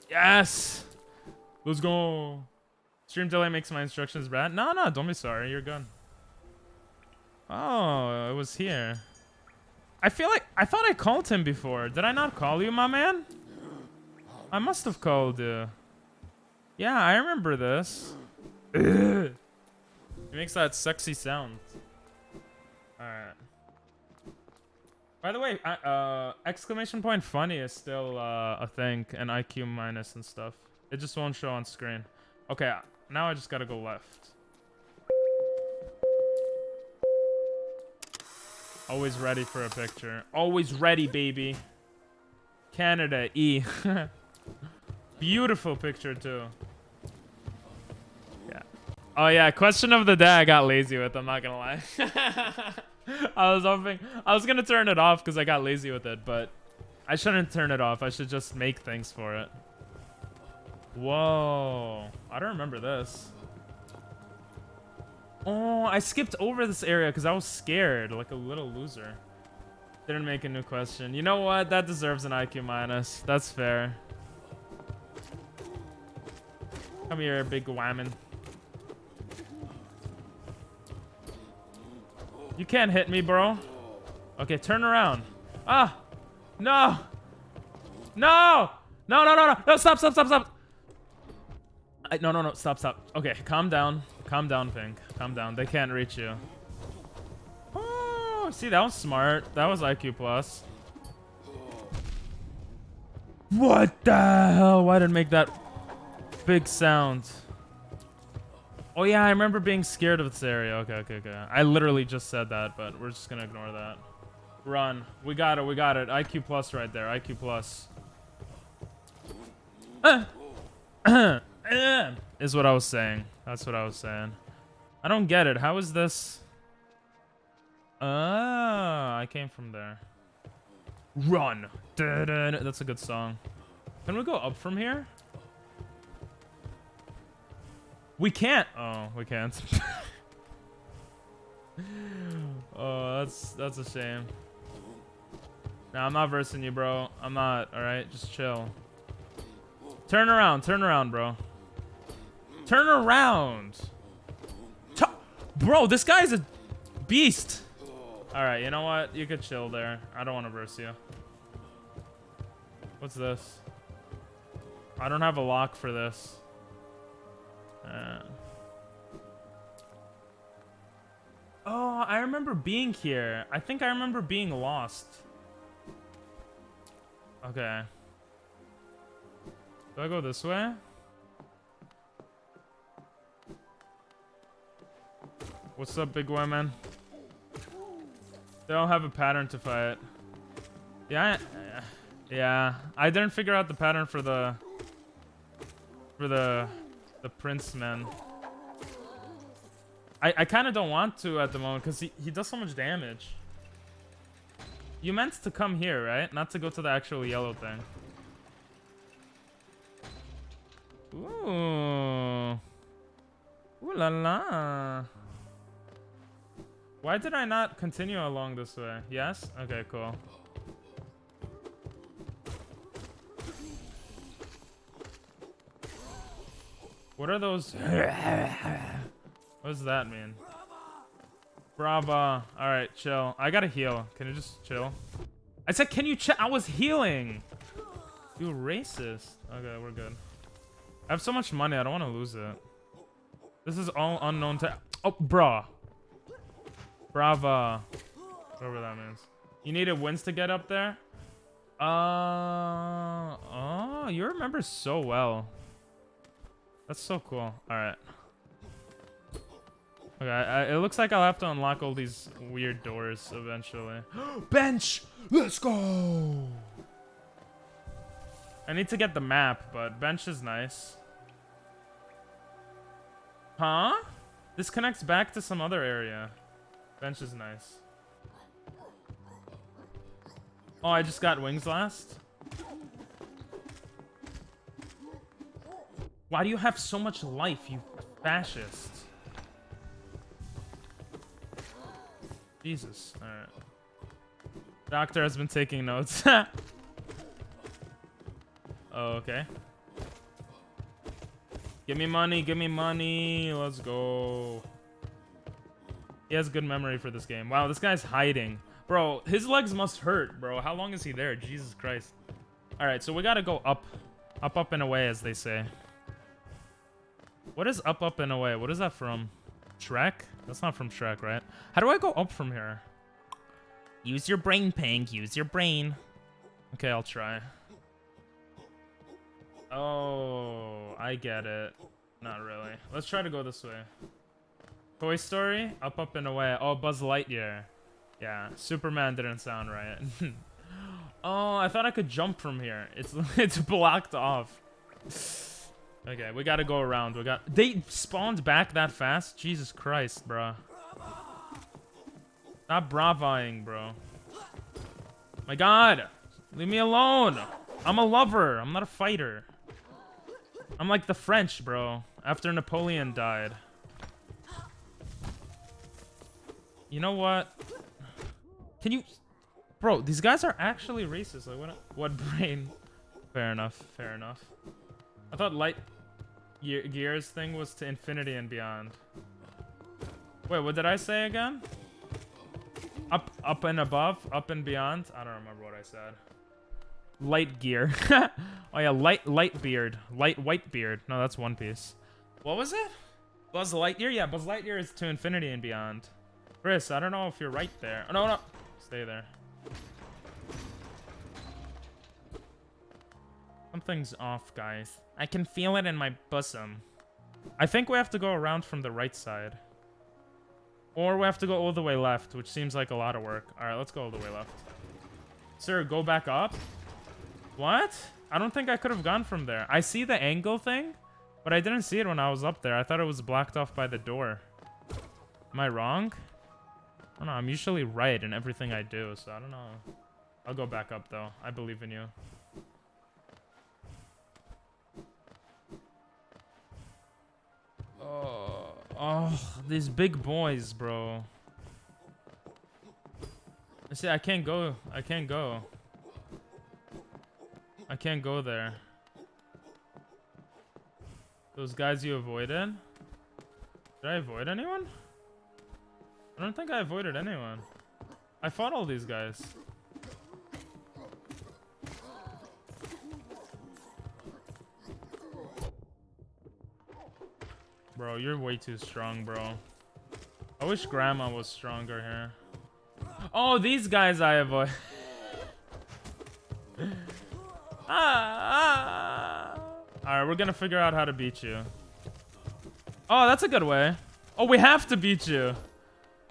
Yes. Let's go. Stream delay makes my instructions bad. No, don't be sorry. You're good. Oh, it was here. I thought I called him before. Did I not call you, my man? I must have called you. Yeah, I remember this. It makes that sexy sound. All right. By the way, exclamation point funny is still a thing, and IQ minus and stuff. It just won't show on screen. Okay, now I just gotta go left. Always ready for a picture. Always ready, baby. Canada, E. Beautiful picture, too. Yeah. Oh, yeah. Question of the day I got lazy with. I'm not gonna lie. I was gonna turn it off because I got lazy with it, but I shouldn't turn it off. I should just make things for it. Whoa. I don't remember this. Oh, I skipped over this area because I was scared, like a little loser. Didn't make a new question. You know what? That deserves an IQ minus. That's fair. Come here, big whammon. You can't hit me, bro. Okay, turn around. Ah! No! No! No, stop. No, stop. Okay, calm down. Calm down, Pink. Calm down. They can't reach you. Oh, see, that was smart. That was IQ plus. What the hell? Why did it make that big sound? Oh yeah, I remember being scared of this area. Okay, okay, okay. I literally just said that, but we're just gonna ignore that. Run. We got it, we got it. IQ plus right there, IQ plus. Is what I was saying. That's what I was saying. I don't get it. How is this? I came from there. Run. That's a good song. Can we go up from here? We can't. Oh, we can't. Oh, that's a shame. Nah, I'm not versing you, bro. I'm not. All right, just chill. Turn around, bro. Turn around. Bro, this guy's a beast. All right, you know what? You could chill there. I don't want to verse you. What's this? I don't have a lock for this. Oh, I remember being here. I think I remember being lost. Okay. Do I go this way? What's up, big women? They don't have a pattern to fight. Yeah, yeah. I didn't figure out the pattern for the prince man. I kind of don't want to at the moment because he does so much damage. You meant to come here, right? Not to go to the actual yellow thing. Ooh. Ooh la la. Why did I not continue along this way? Yes? Okay, cool. What are those? What does that mean? Brava. Alright, chill. I gotta heal. Can you just chill? I said, can you chill? I was healing. You racist. Okay, we're good. I have so much money. I don't want to lose it. This is all unknown to... Oh, bruh. Brava. Whatever that means. You needed wins to get up there? Oh, you remember so well. That's so cool. Alright. Okay, it looks like I'll have to unlock all these weird doors eventually. Bench! Let's go! I need to get the map, but bench is nice. Huh? This connects back to some other area. Bench is nice. Oh, I just got wings last? Why do you have so much life, you fascist? Jesus. Alright. Doctor has been taking notes. Oh, okay. Give me money, give me money. Let's go. He has good memory for this game. Wow, this guy's hiding. Bro, his legs must hurt, bro. How long is he there? Jesus Christ. Alright, so we gotta go up. Up, up, and away, as they say. What is up, up, and away? What is that from? Shrek? That's not from Shrek, right? How do I go up from here? Use your brain, Pink. Use your brain. Okay, I'll try. Oh, I get it. Not really. Let's try to go this way. Toy Story? Up, up, and away. Oh, Buzz Lightyear. Yeah, Superman didn't sound right. Oh, I thought I could jump from here. It's blocked off. Okay, we gotta go around. They spawned back that fast? Jesus Christ, bro. Stop bravaing, bro. My God, leave me alone. I'm a lover. I'm not a fighter. I'm like the French, bro. After Napoleon died. You know what? Can you... Bro, these guys are actually racist. Like, what brain? Fair enough. Fair enough. I thought Light Gears thing was to infinity and beyond. Wait, what did I say again? Up and above? Up and beyond? I don't remember what I said. Light gear. Oh yeah, light beard. Light white beard. No, that's One Piece. What was it? Buzz Lightyear? Yeah, Buzz Lightyear is to infinity and beyond. Chris, I don't know if you're right there. Oh, no. Stay there. Something's off, guys. I can feel it in my bosom. I think we have to go around from the right side. Or we have to go all the way left, which seems like a lot of work. Alright, let's go all the way left. Sir, go back up? What? I don't think I could have gone from there. I see the angle thing, but I didn't see it when I was up there. I thought it was blocked off by the door. Am I wrong? I don't know. I'm usually right in everything I do, so I don't know. I'll go back up, though. I believe in you. Oh, these big boys, bro. See, I can't go. I can't go. I can't go there. Those guys you avoided? Did I avoid anyone? I don't think I avoided anyone. I fought all these guys. Bro, you're way too strong, bro. I wish Grandma was stronger here. Oh, these guys I avoid. Alright, we're gonna figure out how to beat you. Oh, that's a good way. Oh, we have to beat you.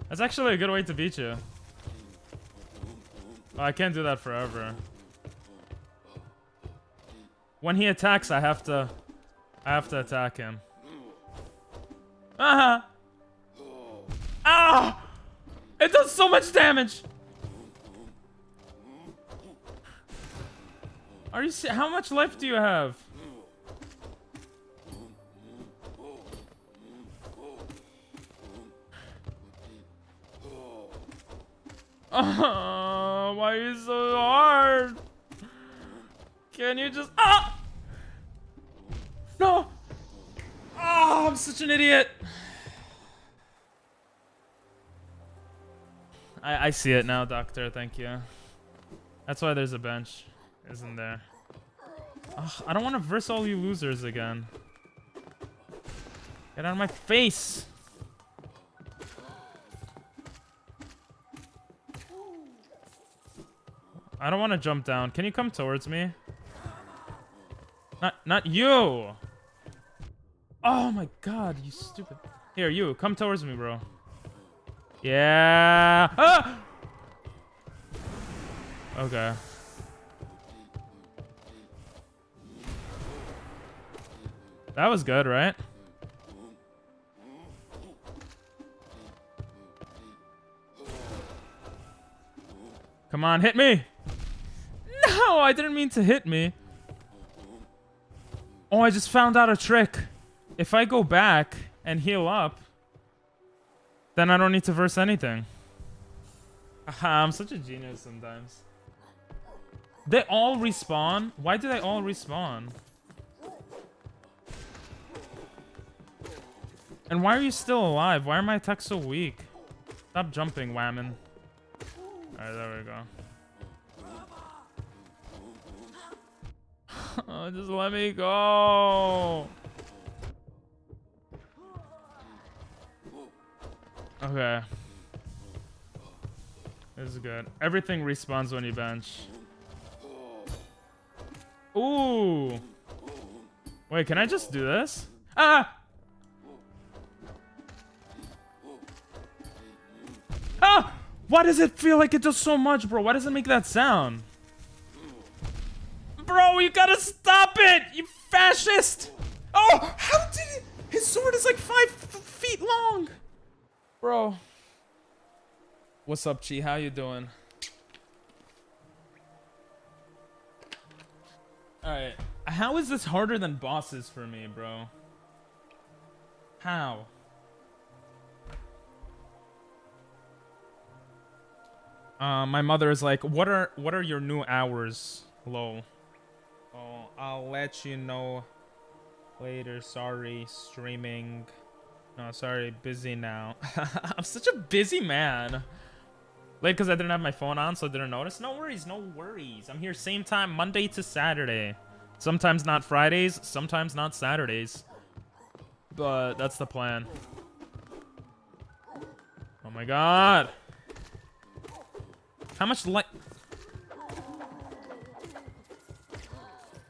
That's actually a good way to beat you. Oh, I can't do that forever. When he attacks, I have to attack him. Ah! It does so much damage. Are you how much life do you have? Oh, why are you so hard? Can you just No! Oh, I'm such an idiot. I see it now, Doctor. Thank you. That's why there's a bench, isn't there? Ugh, I don't want to verse all you losers again. Get out of my face. I don't want to jump down. Can you come towards me? Not you. Oh my god, you stupid. Here, you. Come towards me, bro. Yeah. Ah! Okay. That was good, right? Come on, hit me. No, I didn't mean to hit me. Oh, I just found out a trick. If I go back and heal up, then I don't need to verse anything. I'm such a genius sometimes. They all respawn? Why do they all respawn? And why are you still alive? Why are my attacks so weak? Stop jumping, whammon. Alright, there we go. Oh, just let me go. Okay. This is good. Everything respawns when you bench. Ooh. Wait, can I just do this? Ah! Ah! Why does it feel like it does so much, bro? Why does it make that sound? Bro, you gotta stop it! You fascist! Oh! How did it? His sword is like 5 feet long! Bro. What's up, Chi? How you doing? Alright. How is this harder than bosses for me, bro? How? My mother is like, what are your new hours, lol? Oh, I'll let you know later. Sorry, streaming. No, sorry, busy now. I'm such a busy man. Late because I didn't have my phone on, so I didn't notice. No worries, no worries. I'm here same time, Monday to Saturday. Sometimes not Fridays, sometimes not Saturdays. But that's the plan. Oh my god. How much light?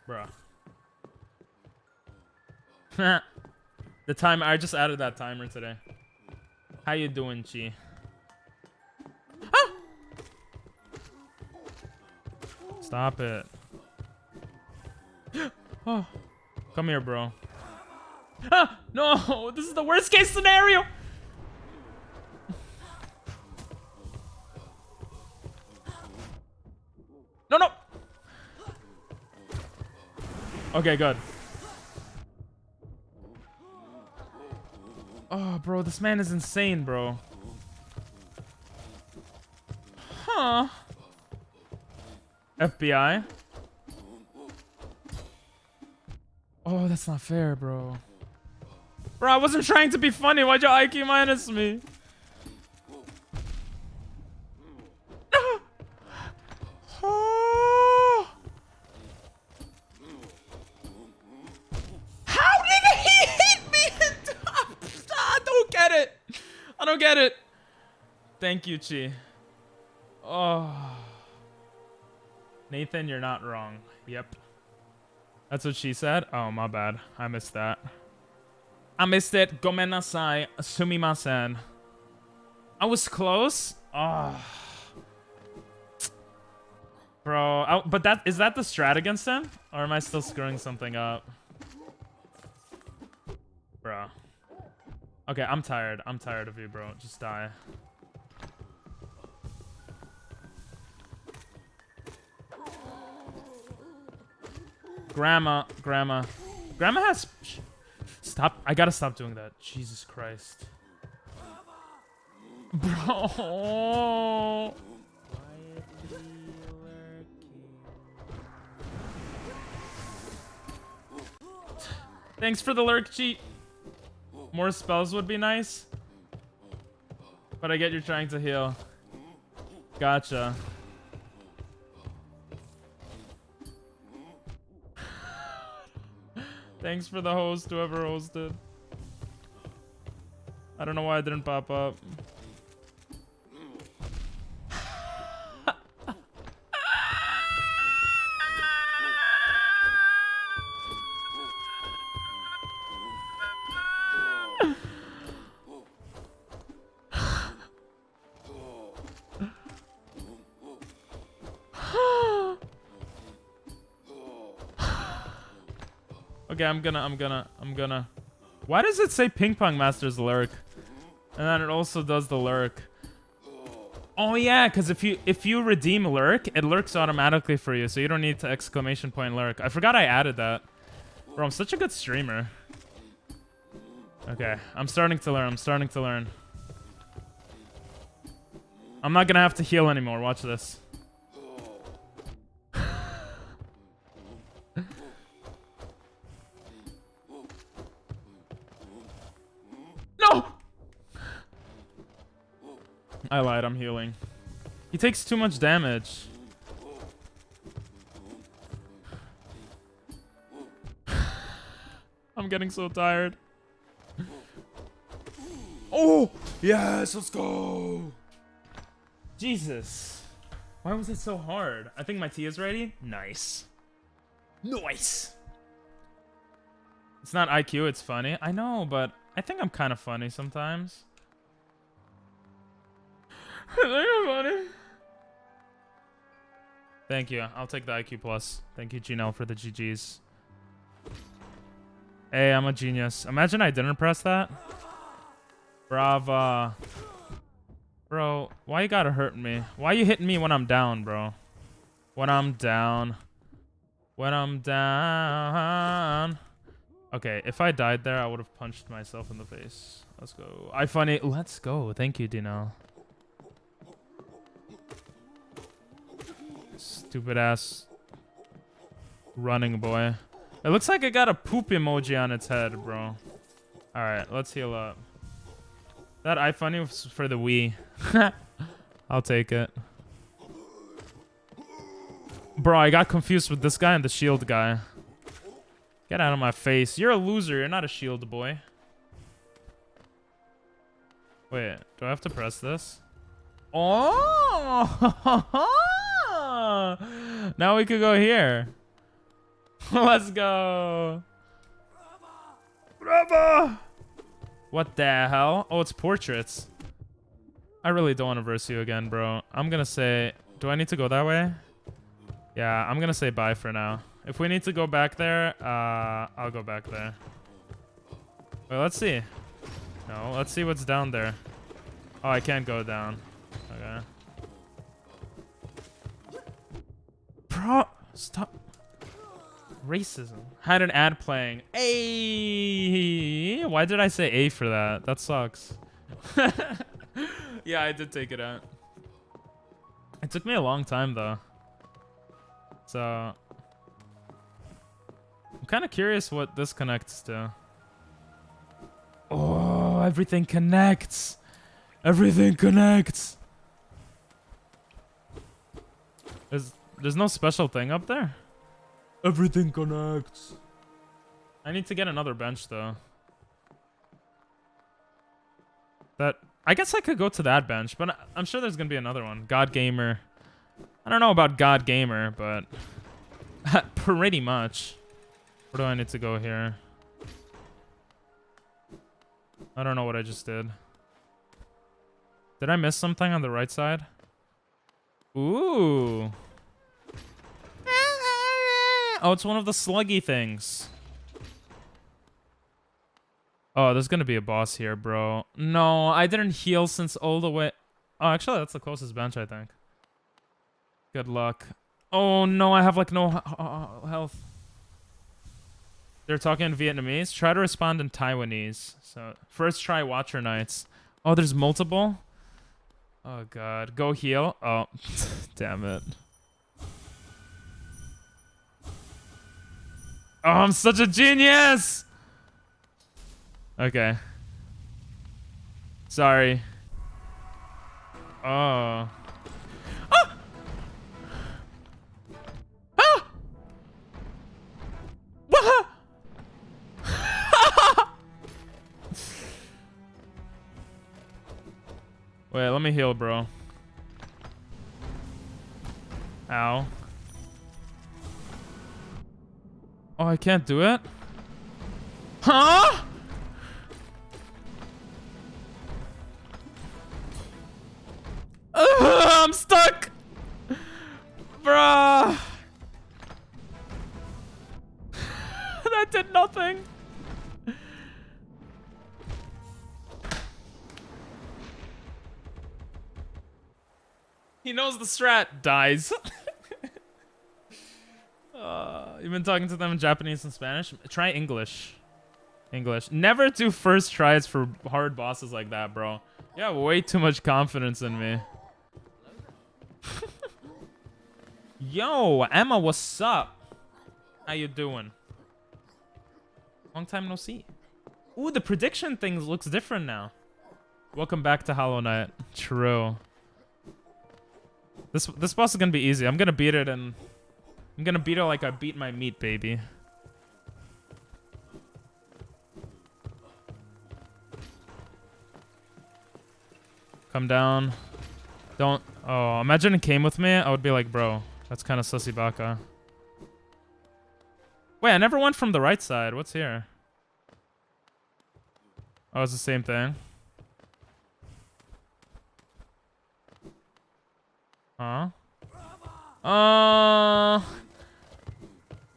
Bruh. The timer. I just added that timer today. How you doing, Chi? Ah! Stop it. Oh, come here, bro. Ah, no, this is the worst case scenario. No, no. Okay, good. Oh, bro, this man is insane, bro. Huh. FBI. Oh, that's not fair, bro. Bro, I wasn't trying to be funny. Why'd you IQ minus me? Oh. How did he hit me? I don't get it. I don't get it. Thank you, Chi. Oh. Nathan, you're not wrong. Yep. That's what she said? Oh, my bad. I missed that. I missed it. Gomen nasai. Sumimasen. I was close. Oh. Bro. But that is that the strat against him? Or am I still screwing something up? Bro. Okay, I'm tired. I'm tired of you, bro. Just die. Grandma has... Stop. I gotta stop doing that. Jesus Christ. Bro. Thanks for the lurk cheat. More spells would be nice. But I get you're trying to heal. Gotcha. Thanks for the host, whoever hosted. I don't know why it didn't pop up. Okay, I'm gonna. Why does it say Ping Pong Master's lurk? And then it also does the lurk. Oh yeah, because if you redeem lurk, it lurks automatically for you, so you don't need to exclamation point lurk. I forgot I added that. Bro, I'm such a good streamer. Okay, I'm starting to learn. I'm starting to learn. I'm not gonna have to heal anymore. Watch this. No! I lied, I'm healing. He takes too much damage. I'm getting so tired. Oh! Yes, let's go! Jesus. Why was it so hard? I think my tea is ready. Nice. Nice! It's not IQ, it's funny. I know, but I think I'm kind of funny sometimes. I think I'm funny. Thank you. I'll take the IQ plus. Thank you, Gino, for the GGs. Hey, I'm a genius. Imagine I didn't press that. Brava. Bro, why you gotta hurt me? Why you hitting me when I'm down, bro? When I'm down. When I'm down. Okay, if I died there, I would have punched myself in the face. Let's go. Funny. Let's go. Thank you, Dino. Stupid ass running boy. It looks like it got a poop emoji on its head, bro. Alright, let's heal up. That iFunny was for the Wii. I'll take it. Bro, I got confused with this guy and the shield guy. Get out of my face. You're a loser. You're not a shield boy. Wait, do I have to press this? Oh! Now we could go here. Let's go. Bravo! What the hell? Oh, it's portraits. I really don't want to verse you again, bro. I'm gonna say... Do I need to go that way? Yeah, I'm gonna say bye for now. If we need to go back there, I'll go back there. Well, let's see. No, let's see what's down there. Oh, I can't go down. Okay. Bro, stop. Racism. Had an ad playing. A. Why did I say A for that? That sucks. Yeah, I did take it out. It took me a long time though. So I'm kind of curious what this connects to. Oh, everything connects. Everything connects. There's no special thing up there? Everything connects. I need to get another bench though. I guess I could go to that bench, but I'm sure there's gonna be another one. God Gamer. I don't know about God Gamer, but pretty much. Where do I need to go here? I don't know what I just did. Did I miss something on the right side? Ooh. Oh, it's one of the sluggy things. Oh, there's gonna be a boss here, bro. No, I didn't heal since all the way... Oh, actually, that's the closest bench, I think. Good luck. Oh, no, I have, like, no health. They're talking in Vietnamese. Try to respond in Taiwanese. So, first try Watcher Knights. Oh, there's multiple? Oh, God. Go heal. Oh, damn it. Oh, I'm such a genius! Okay. Sorry. Oh. Ah! Ah! What? Wait, let me heal, bro. Ow. Oh, I can't do it? Huh? I'm stuck! Bruh! That did nothing. He knows the strat. Dies. You've been talking to them in Japanese and Spanish? Try English. English. Never do first tries for hard bosses like that, bro. You have way too much confidence in me. Yo, Emma, what's up? How you doing? Long time no see. Ooh, the prediction things looks different now. Welcome back to Hollow Knight. True. This boss is gonna be easy. I'm gonna beat it and I'm gonna beat it like I beat my meat, baby. Come down. Don't. Oh, imagine it came with me. I would be like, bro, that's kind of sussy baka. Wait, I never went from the right side. What's here? Oh, it's the same thing. Huh?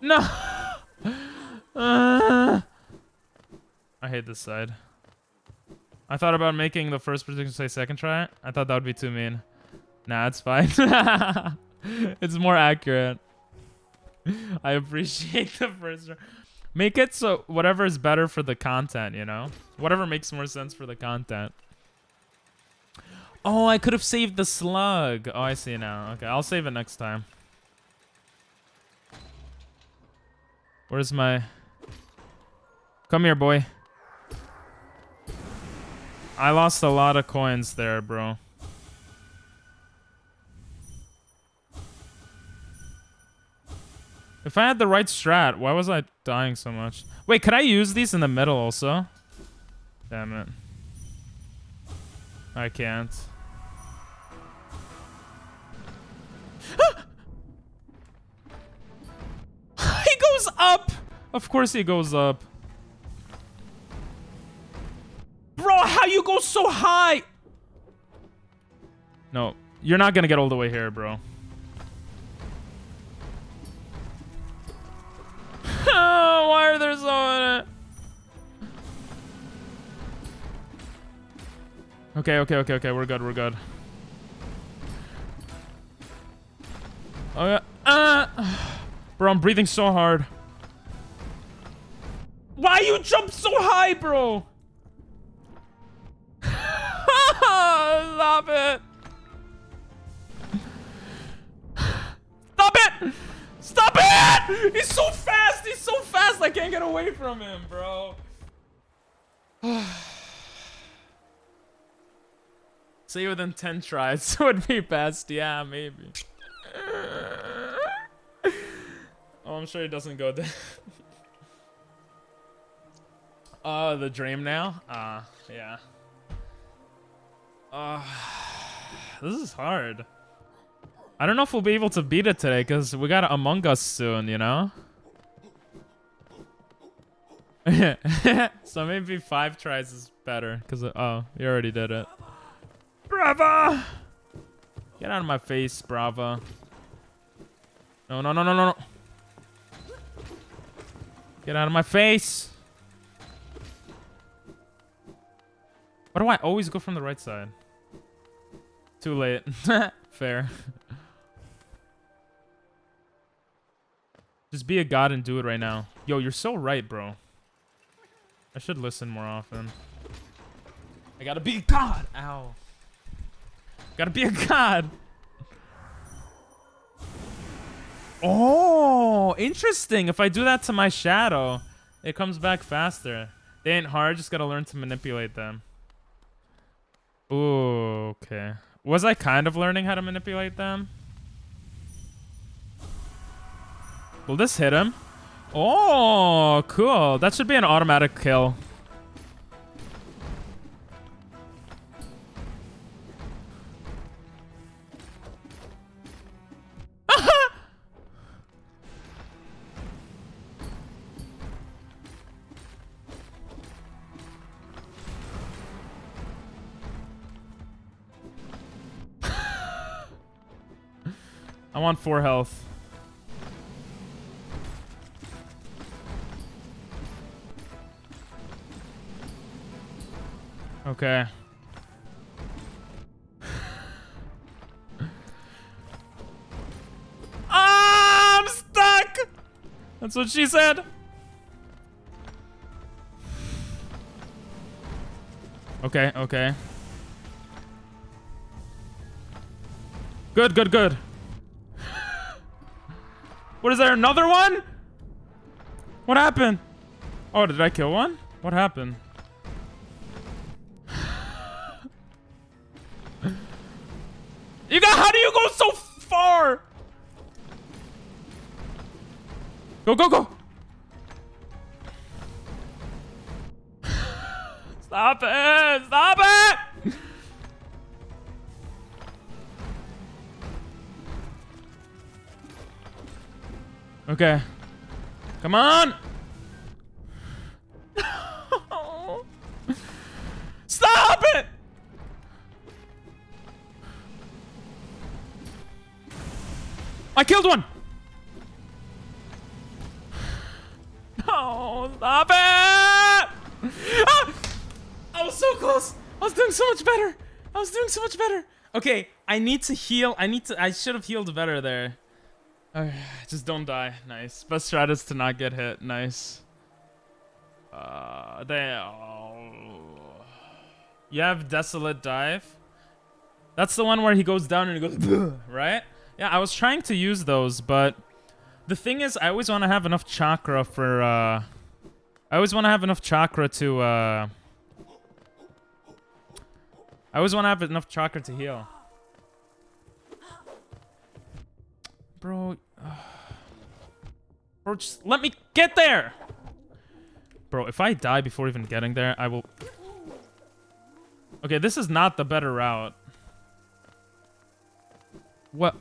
No. I hate this side. I thought about making the first prediction say second try. I thought that would be too mean. Nah, it's fine. It's more accurate. I appreciate the first try. Make it so whatever is better for the content, you know? Whatever makes more sense for the content. Oh, I could have saved the slug. Oh, I see now. Okay, I'll save it next time. Where's my... Come here, boy. I lost a lot of coins there, bro. If I had the right strat, why was I dying so much? Wait, could I use these in the middle also? Damn it. I can't. He goes up! Of course he goes up. how you go so high? No, you're not gonna get all the way here, bro. Why are there so many? Okay. We're good. Oh yeah. Bro, I'm breathing so hard. Why you jump so high, bro? Stop it. Stop it! Stop it! He's so fast! He's so fast! I can't get away from him, bro. See, within 10 tries would be best. Yeah, maybe. Oh, I'm sure he doesn't go down. Oh, the dream now? Yeah. This is hard. I don't know if we'll be able to beat it today, because we got Among Us soon, you know? So maybe 5 tries is better, because, oh, you already did it. Bravo! Get out of my face, Bravo. No. Get out of my face! Why do I always go from the right side? Too late. Fair. Just be a god and do it right now. Yo, you're so right, bro. I should listen more often. I gotta be a god! Ow. Gotta be a god! Oh, interesting. If I do that to my shadow, it comes back faster. They ain't hard, just gotta learn to manipulate them. Ooh, okay. Was I kind of learning how to manipulate them? Will this hit him? Oh, cool. That should be an automatic kill. I want 4 health. Okay. I'm stuck! That's what she said. Okay. Good. What is there, another one? What happened? Oh, did I kill one? What happened? How do you go so far? Go. Stop it! Okay. Come on! Stop it! I killed one! No, stop it! Ah! I was so close! I was doing so much better! Okay, I need to heal. I should have healed better there. Okay, just don't die. Nice. Best strat is to not get hit. Nice. You have Desolate Dive? That's the one where he goes down and he goes, right? Yeah, I was trying to use those, but the thing is, I always want to have enough chakra for, I always want to have enough chakra to, heal. Bro, bro, just let me get there! Bro, if I die before even getting there, I will... Okay, this is not the better route. What?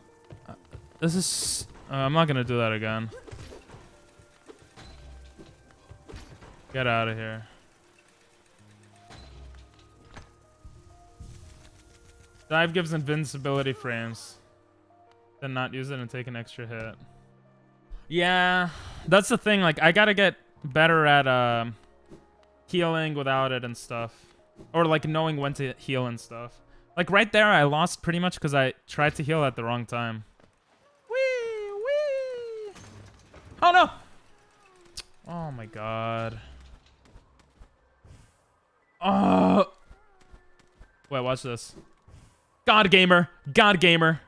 This is... I'm not gonna do that again. Get out of here. Dive gives invincibility frames. Then not use it and take an extra hit. Yeah, that's the thing. Like, I gotta get better at healing without it and stuff. Or, like, knowing when to heal and stuff. Like, right there, I lost pretty much because I tried to heal at the wrong time. Whee! Whee! Oh, no! Oh, my God. Oh! Wait, watch this. God gamer. God gamer.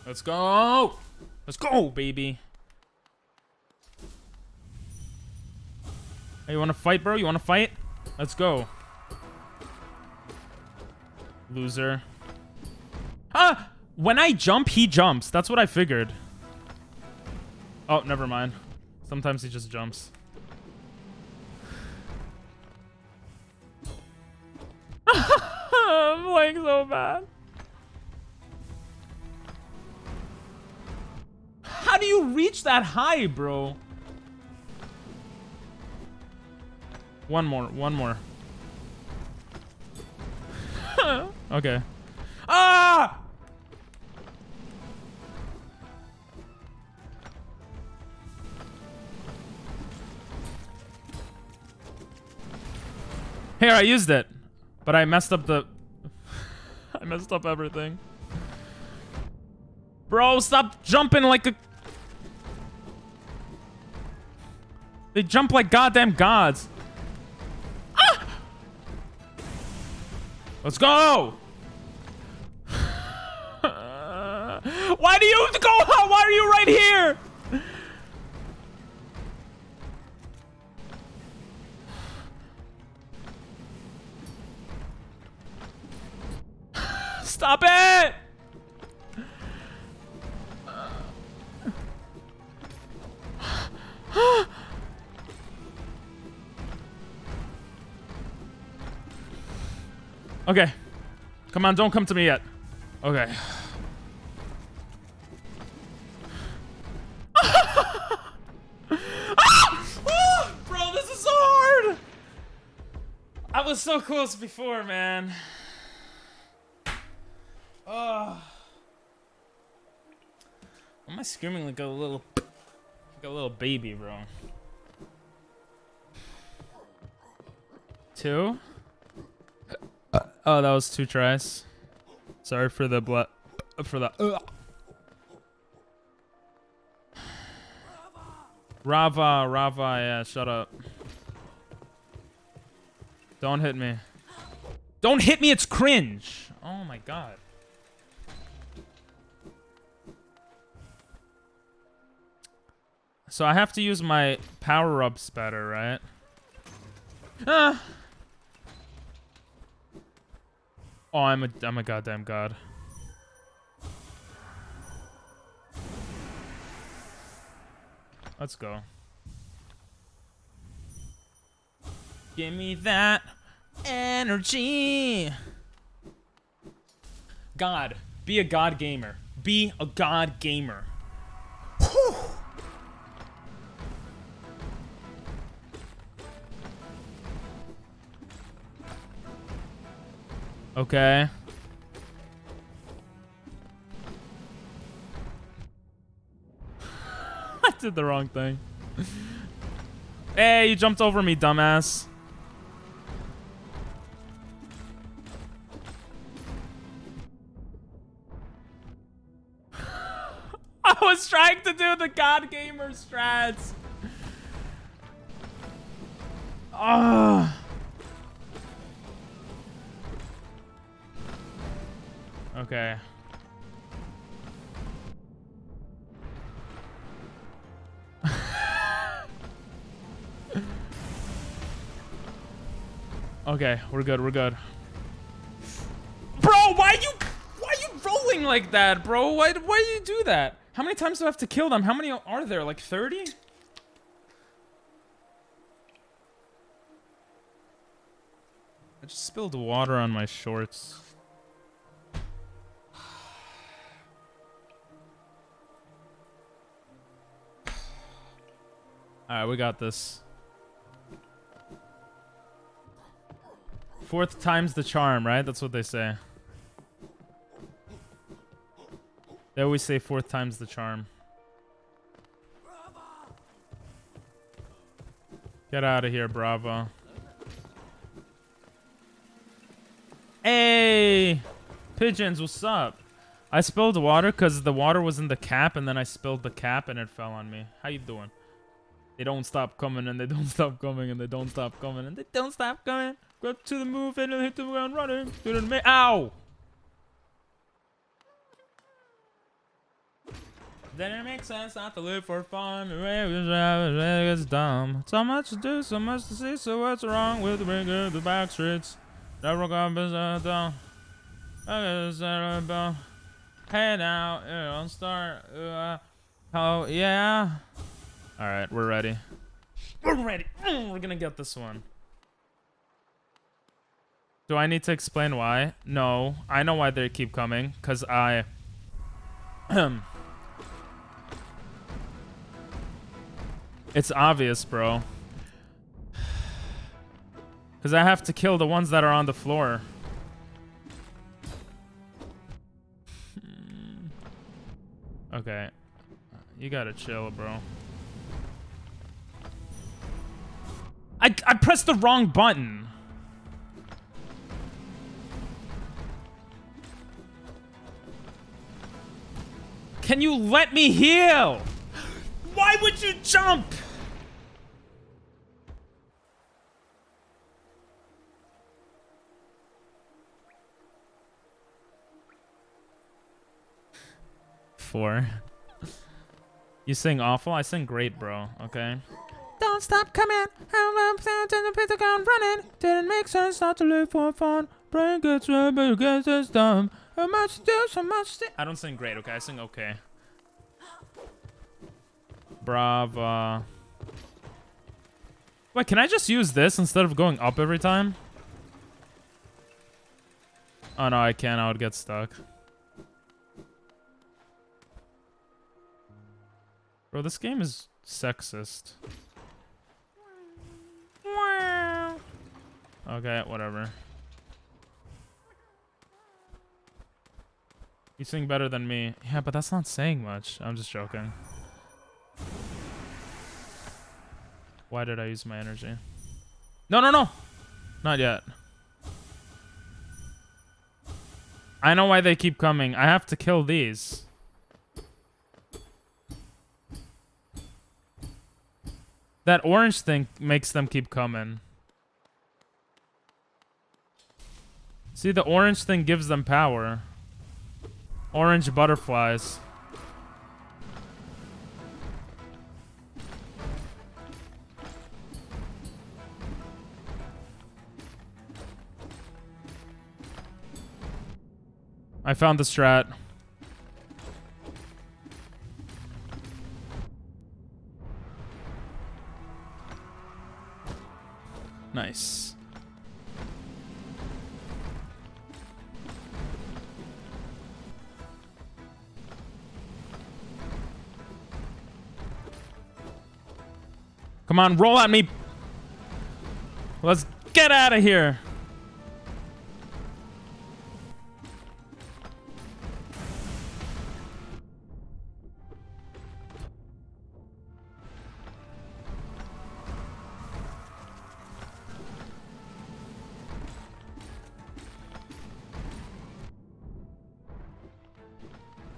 Let's go! Let's go, baby! Hey, you wanna fight, bro? You wanna fight? Let's go. Loser. Ah! When I jump, he jumps. That's what I figured. Oh, never mind. Sometimes he just jumps. I'm playing so bad. How do you reach that high, bro? One more. Okay. Ah! Here, I used it. But I messed up the... I messed up everything. Bro, stop jumping like a... They jump like goddamn gods. Ah! Let's go! Why do you have to go out? Why are you right here? Stop it! Okay. Come on, don't come to me yet. Okay. Bro, this is so hard! I was so close before, man. Why am I screaming like a little baby, bro? 2? Oh, that was 2 tries. Sorry for the blood. For the. Rava, yeah, shut up. Don't hit me. Don't hit me, it's cringe. Oh my god. So I have to use my power-ups better, right? Ah. Oh, I'm a goddamn god. Let's go. Give me that energy. God, be a god gamer. Be a god gamer. Whew. Okay. I did the wrong thing. Hey, you jumped over me, dumbass. I was trying to do the God Gamer strats. Ah. Okay. Okay, we're good, we're good. Bro, why are you rolling like that, bro? Why do you do that? How many times do I have to kill them? How many are there? Like 30? I just spilled water on my shorts. Alright, we got this. 4th time's the charm, right? That's what they say. They always say 4th time's the charm. Get out of here, Bravo. Hey! Pigeons, what's up? I spilled water because the water was in the cap, and then I spilled the cap and it fell on me. How you doing? They don't stop coming, and they don't stop coming, and they don't stop coming, and they don't stop coming. Go to the move and hit the ground running. Ow! Then it makes sense not to live for fun. It's dumb. So much to do, so much to see. So what's wrong with the back streets? Never gonna be down. Hey now, don't start. Oh yeah. All right, we're ready. We're ready. We're gonna get this one. Do I need to explain why? No, I know why they keep coming. Cause I. It's obvious, bro. Because I have to kill the ones that are on the floor. Okay. You gotta chill, bro. I pressed the wrong button. Can you let me heal? Why would you jump? Four. You sing awful? I sing great, bro. Okay. Don't stop coming. I'm the ground running. Didn't make sense not to live for fun. Brain gets red, but it gets dumb. How much to do, so much to... I don't sing great, okay? I sing okay. Brava. Wait, can I just use this instead of going up every time? Oh no, I can't. I would get stuck. Bro, this game is sexist. Okay, whatever. You sing better than me. Yeah, but that's not saying much. I'm just joking. Why did I use my energy? No, no, no! Not yet. I know why they keep coming. I have to kill these. That orange thing makes them keep coming. See, the orange thing gives them power. Orange butterflies. I found the strat. Nice. Come on, roll at me. Let's get out of here.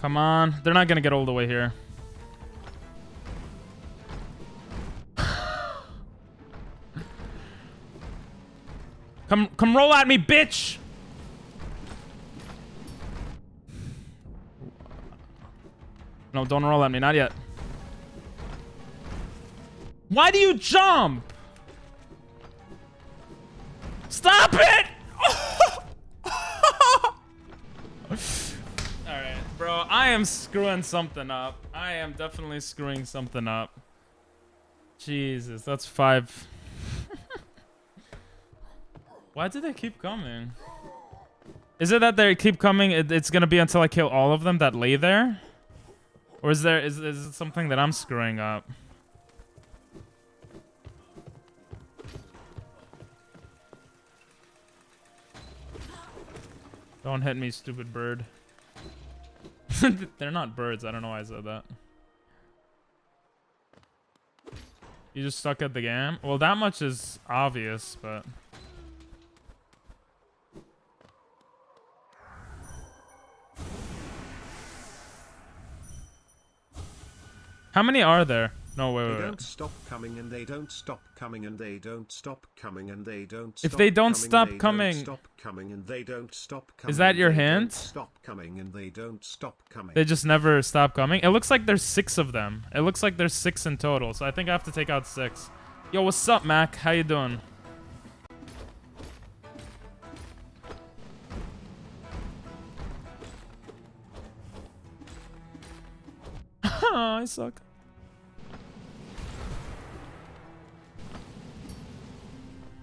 Come on. They're not gonna get all the way here. Come roll at me, bitch! No, don't roll at me. Not yet. Why do you jump? Stop it! Alright, bro. I am screwing something up. I am definitely screwing something up. Jesus, that's 5. Why do they keep coming? Is it that they keep coming? It's gonna be until I kill all of them that lay there? Or is it something that I'm screwing up? Don't hit me, stupid bird. They're not birds. I don't know why I said that. You just stuck at the game? Well, that much is obvious, but... How many are there? No, wait, They wait, don't wait. stop coming and they don't stop coming and they don't stop coming and they don't If stop they don't coming, stop they coming- don't stop coming and they don't stop coming. Is that your and they hint? don't Stop coming and they don't stop coming. They just never stop coming? It looks like there's 6 of them. It looks like there's 6 in total, so I think I have to take out 6. Yo, what's up, Mac? How you doing? I suck.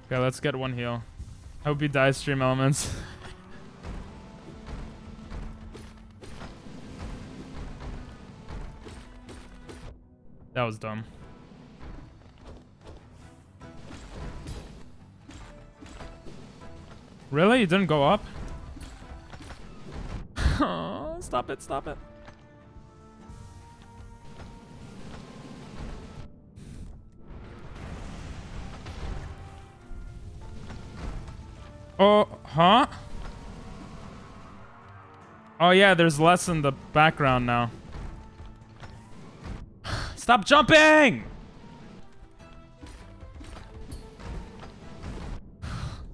Okay, let's get one heal. Hope he dies stream elements. That was dumb. Really? You didn't go up? Oh, stop it, stop it. Oh, huh? Oh yeah, there's less in the background now. Stop jumping!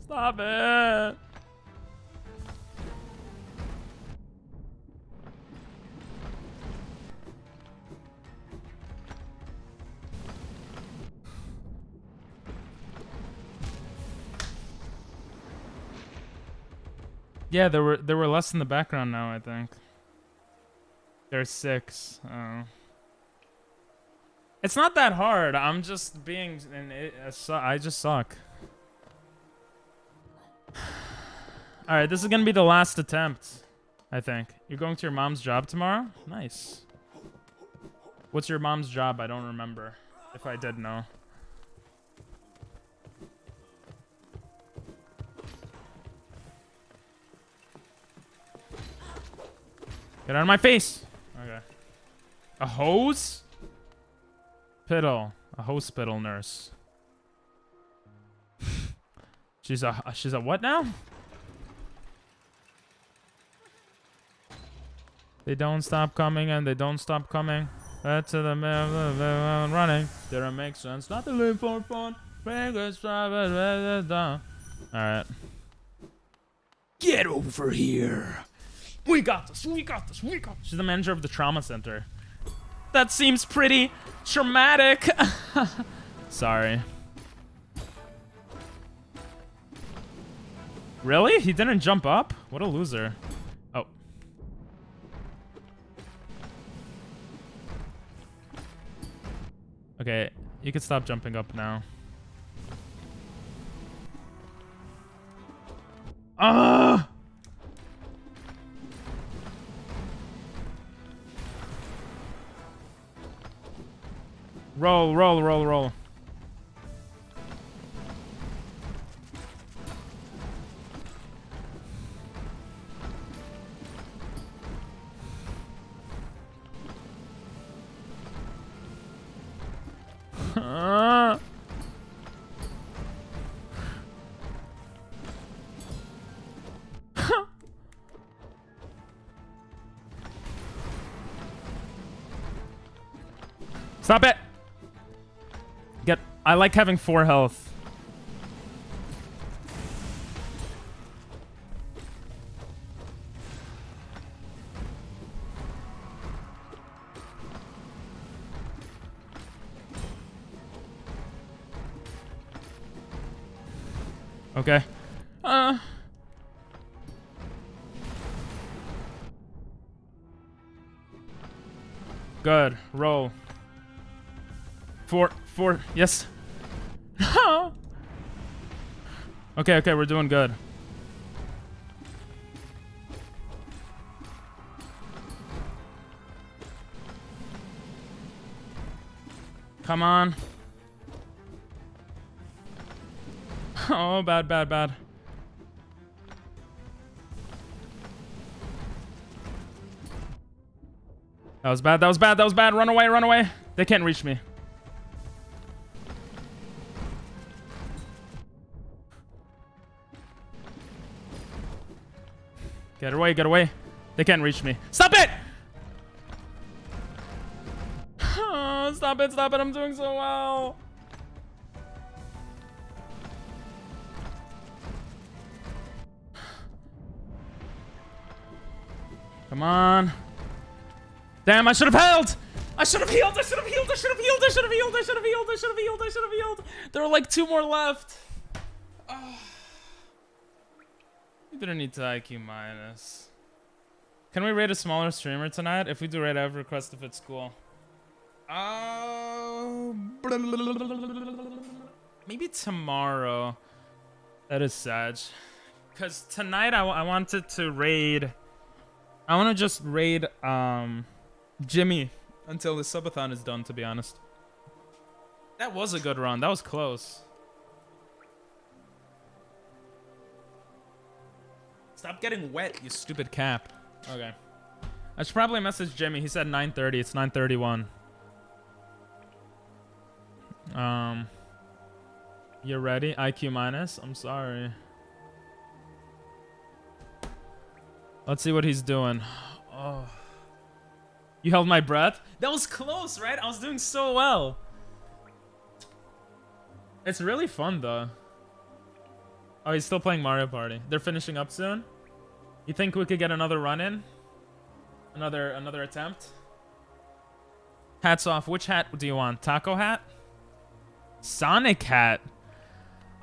Stop it! Yeah, there were less in the background now, I think. There's 6. Oh. It's not that hard. I'm just being I just suck. All right, this is gonna be the last attempt, I think. You're going to your mom's job tomorrow? Nice. What's your mom's job? I don't remember. If I did know. Get out of my face! Okay. A hose? Piddle. A hospital nurse. she's a what now? They don't stop coming and they don't stop coming. Back to the middle of the running. Didn't make sense. Not to live for fun. Alright. Get over here. We got this. We got this. We got this. She's the manager of the trauma center. That seems pretty traumatic. Sorry. Really? He didn't jump up? What a loser. Oh. Okay, you can stop jumping up now. Ah! Roll, roll, roll, roll. Stop it! I like having 4 health. Okay. Good. Roll. 4. Yes. Okay, okay, we're doing good. Come on. Oh, bad, bad, bad. That was bad. That was bad. That was bad. Run away. Run away. They can't reach me. Get away. Get away. They can't reach me. Stop it! Stop it. Stop it. I'm doing so well. Come on. Damn, I should have held. I should have healed. I should have healed. I should have healed. I should have healed. I should have healed. I should have healed. I should have healed. There are like 2 more left. Oh. We didn't need to IQ minus. Can we raid a smaller streamer tonight? If we do raid, I have a request if it's cool. Maybe tomorrow. That is sad. Because tonight I wanted to raid. I want to just raid Jimmy until the subathon is done, to be honest. That was a good run. That was close. Stop getting wet, you stupid cap. Okay. I should probably message Jimmy. He said 9:30. It's 9:31. You're ready? IQ minus? I'm sorry. Let's see what he's doing. Oh. You held my breath? That was close, right? I was doing so well. It's really fun, though. Oh, he's still playing Mario Party. They're finishing up soon? You think we could get another run in? Another attempt? Hats off. Which hat do you want? Taco hat? Sonic hat?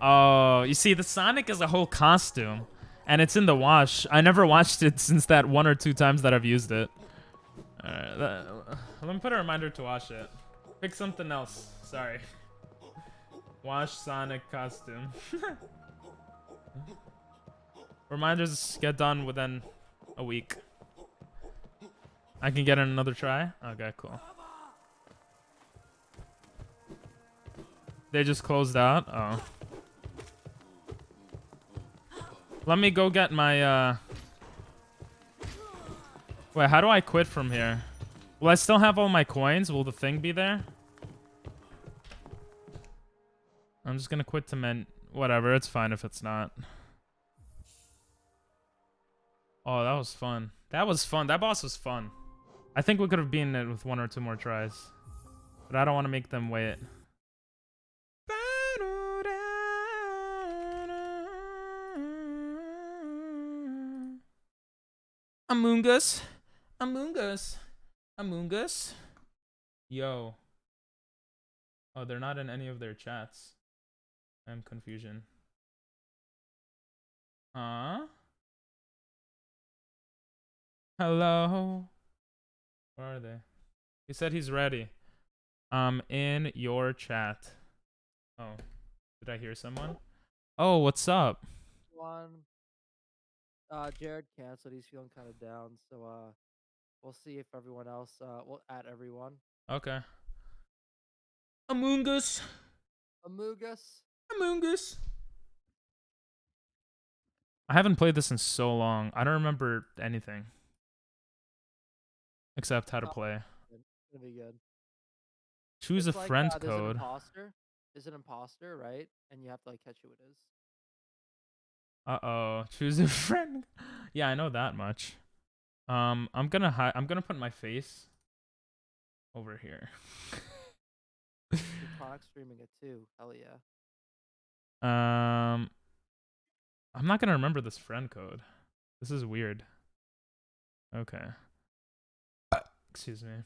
Oh, you see, the Sonic is a whole costume. And it's in the wash. I never watched it since that 1 or 2 times that I've used it. Alright, let me put a reminder to wash it. Pick something else. Sorry. Wash Sonic costume. Reminders get done within a week. I can get in another try? Okay, cool. They just closed out? Oh. Let me go get my, Wait, how do I quit from here? Will I still have all my coins? Will the thing be there? I'm just gonna quit to whatever, it's fine if it's not. Oh, that was fun. That was fun. That boss was fun. I think we could have beaten it with 1 or 2 more tries. But I don't want to make them wait. Among Us. Among Us. Among Us. Yo. Oh, they're not in any of their chats. I'm confusion. Huh? Hello? Where are they? He said he's ready. In your chat. Oh. Did I hear someone? Oh, what's up? Jared canceled. He's feeling kind of down, so we'll see if everyone else we'll add everyone. Okay. Among Us. Among Us. Among Us. I haven't played this in so long. I don't remember anything. Except how to play. It's gonna be good. Choose It's a like, friend there's code. There's an imposter, right? And you have to like catch who it is. Uh-oh. Choose a friend. Yeah, I know that much. I'm gonna put my face over here. Chronic streaming it too. Hell yeah. I'm not gonna remember this friend code. This is weird. Okay. Excuse me.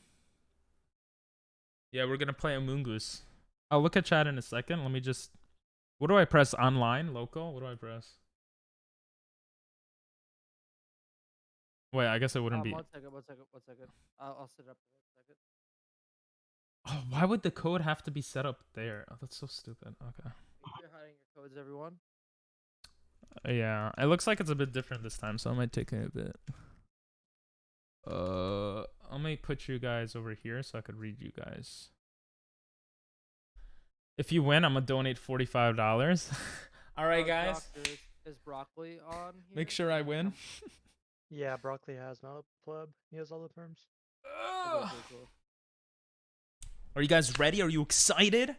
Yeah, we're gonna play Among Us. I'll look at chat in a second. Let me just... What do I press? Online? Local? What do I press? Wait, I guess it wouldn't be... One second. I'll set it up for a second. Oh, why would the code have to be set up there? Oh, that's so stupid. Okay. You're hiding your codes, everyone. Yeah, it looks like it's a bit different this time, so it might take a bit. I might put you guys over here so I could read you guys. If you win, I'm gonna donate $45. All right, guys. Is Broccoli on here? Make sure I win. Yeah, Broccoli has not a club. He has all the terms. cool, cool, cool. Are you guys ready? Are you excited?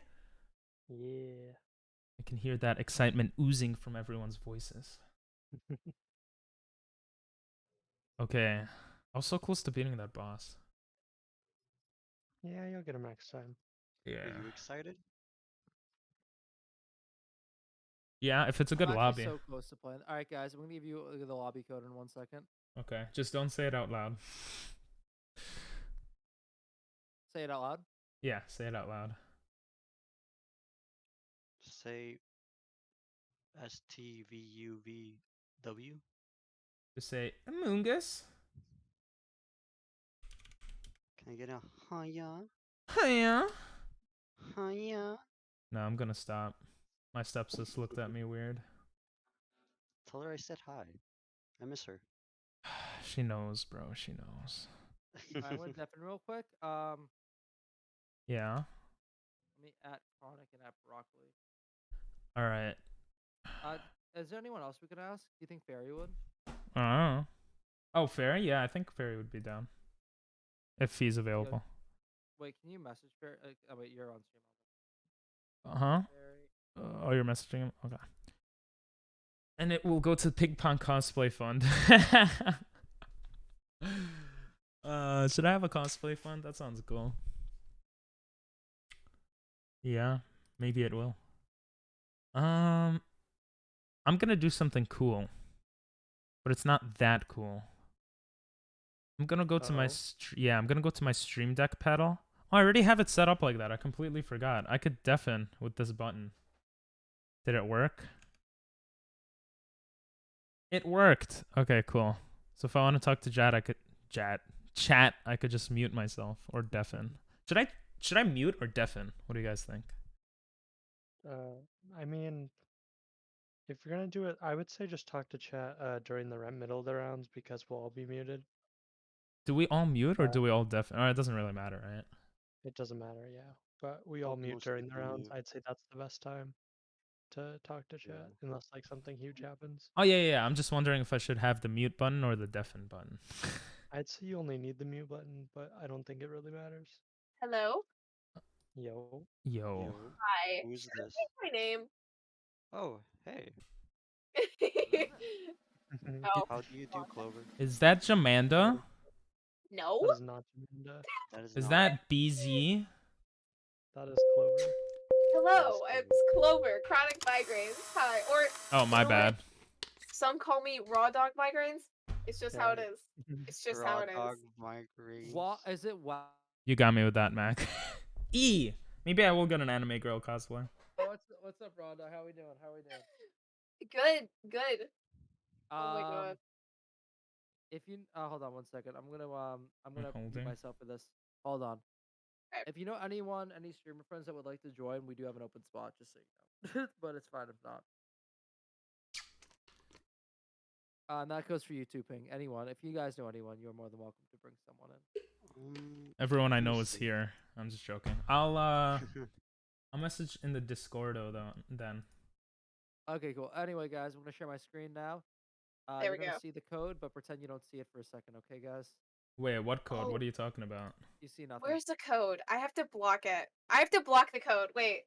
Yeah. I can hear that excitement oozing from everyone's voices. Okay. I was so close to beating that boss. Yeah, you'll get him next time. Yeah. Are you excited? Yeah, if it's a good I'm lobby. actually so close to playing. All right, guys, I'm gonna give you the lobby code in 1 second. Okay, just don't say it out loud. Say it out loud. Yeah, say it out loud. Say STVUVW. Just say Among Us. Can I get a hiya? Hiya. Hiya. No, I'm gonna stop. My stepsis looked at me weird. Tell her I said hi. I miss her. She knows, bro. She knows. I went Devin real quick. Yeah. Let me at Chronic and at Broccoli. All right. Is there anyone else we could ask? Do you think Fairy would? Oh, Fairy? Yeah, I think Fairy would be down. If he's available. Wait, can you message Fairy? Oh wait, you're on stream. Uh-huh. Fairy. Oh, you're messaging him? Okay. And it will go to Pig Pong Cosplay Fund. Should I have a cosplay fund? That sounds cool. Yeah, maybe it will. I'm gonna do something cool, but it's not that cool. I'm gonna go to my I'm gonna go to my Stream Deck pedal. Oh, I already have it set up like that. I completely forgot. I could deafen with this button. Did it work? It worked. Okay, cool. So if I want to talk to chat, I could chat. I could just mute myself or deafen. Should I mute or deafen? What do you guys think? I mean, if you're gonna do it, I would say just talk to chat during the middle of the rounds because we'll all be muted. Do we all mute or do we all deafen? It doesn't really matter, right? It doesn't matter, yeah. But we all mute Most during the people rounds. mute. I'd say that's the best time to talk to chat, Yeah. unless like something huge happens. Oh yeah. I'm just wondering if I should have the mute button or the deafen button. I'd say you only need the mute button, but I don't think it really matters. Hello. Yo. Yo. Hi. Who's Should I this? say my name? Oh, hey. Oh, How do you do, Clover? Is that Jamanda? no. That is not Jamanda. That is Is not. that BZ? That is Clover. Hello, Yes, it's Clover, chronic migraines. Hi. Or Oh, my you know what? bad. Some call me raw dog migraines. It's just how it is. It's just how Raw it dog is. migraines. What is it? Wow. You got me with that, Mac. E. Maybe I will get an anime girl cosplay. What's up, Rhonda? How we doing? Good, good. Oh my Um, god. If you hold on 1 second, I'm gonna mute holding. myself for this. Hold on. Okay. If you know any streamer friends that would like to join, we do have an open spot, just so you know. But it's fine if not. And that goes for you too, Ping. Anyone, if you guys know anyone, you're more than welcome to bring someone in. Everyone I let me know is see. here. I'm just joking. I'll message in the Discord though then. Okay, cool. Anyway, guys, I'm gonna share my screen now. There You're we gonna go. see the code, but pretend you don't see it for a second, okay, guys? Wait, what code? Oh. What are you talking about? You see nothing. Where's the code? I have to block it. I have to block the code. Wait.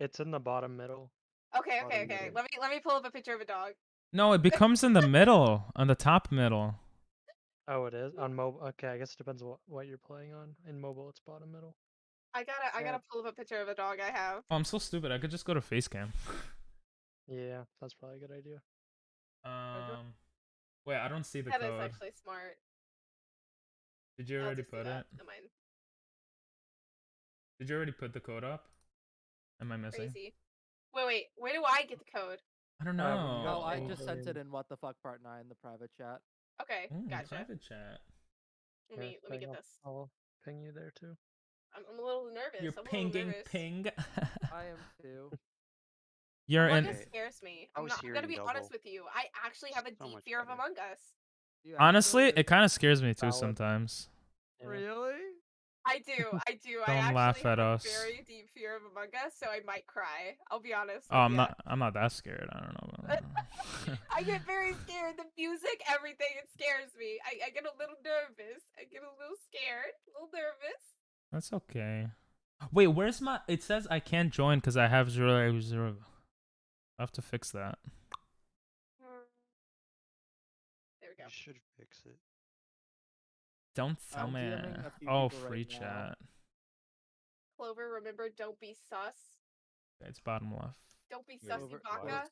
It's in the bottom middle. Okay. Bottom Okay. middle. Let me pull up a picture of a dog. No, it becomes in the middle, on the top middle. Oh, it is on mobile. Okay, I guess it depends what you're playing on. In mobile, it's bottom middle. I gotta pull up a picture of a dog I have. Oh, I'm so stupid. I could just go to Facecam. Yeah, that's probably a good idea. Wait, I don't see the That is code. actually smart. Did you I'll already just do put that. it? Never mind. Did you already put the code up? Am I missing? Crazy. Wait. Where do I get the code? I don't when you know. go Oh, I in just sent it game- in what the fuck part 9, the private chat. Okay, Ooh, gotcha. private chat. Let me hang get on, this. I'll ping you there too. I'm a little nervous. You're I'm a little pinging nervous. ping. I am too. You're Among in. Us Okay. scares me. I was I'm gonna hearing be double. honest with you. I actually have a So deep much fear of better. Among Us. You Honestly, actually? it kind of scares me too Valid. sometimes. Yeah. Really? I do. I Don't actually laugh have at a us. very deep fear of Among Us, so I might cry. I'll be honest. Oh, with ya. I'm not that scared. I don't know. I get very scared. The music, everything, it scares me. I get a little nervous. I get a little scared, a little nervous. That's okay. Wait, where's my? It says I can't join because I have zero. I have to fix that. There we go. You should fix it. Don't tell I'm me. DMing a few Oh, people free right now. chat. Clover, remember, don't be sus. It's bottom left. Don't be Wait, sussy Clover, baka.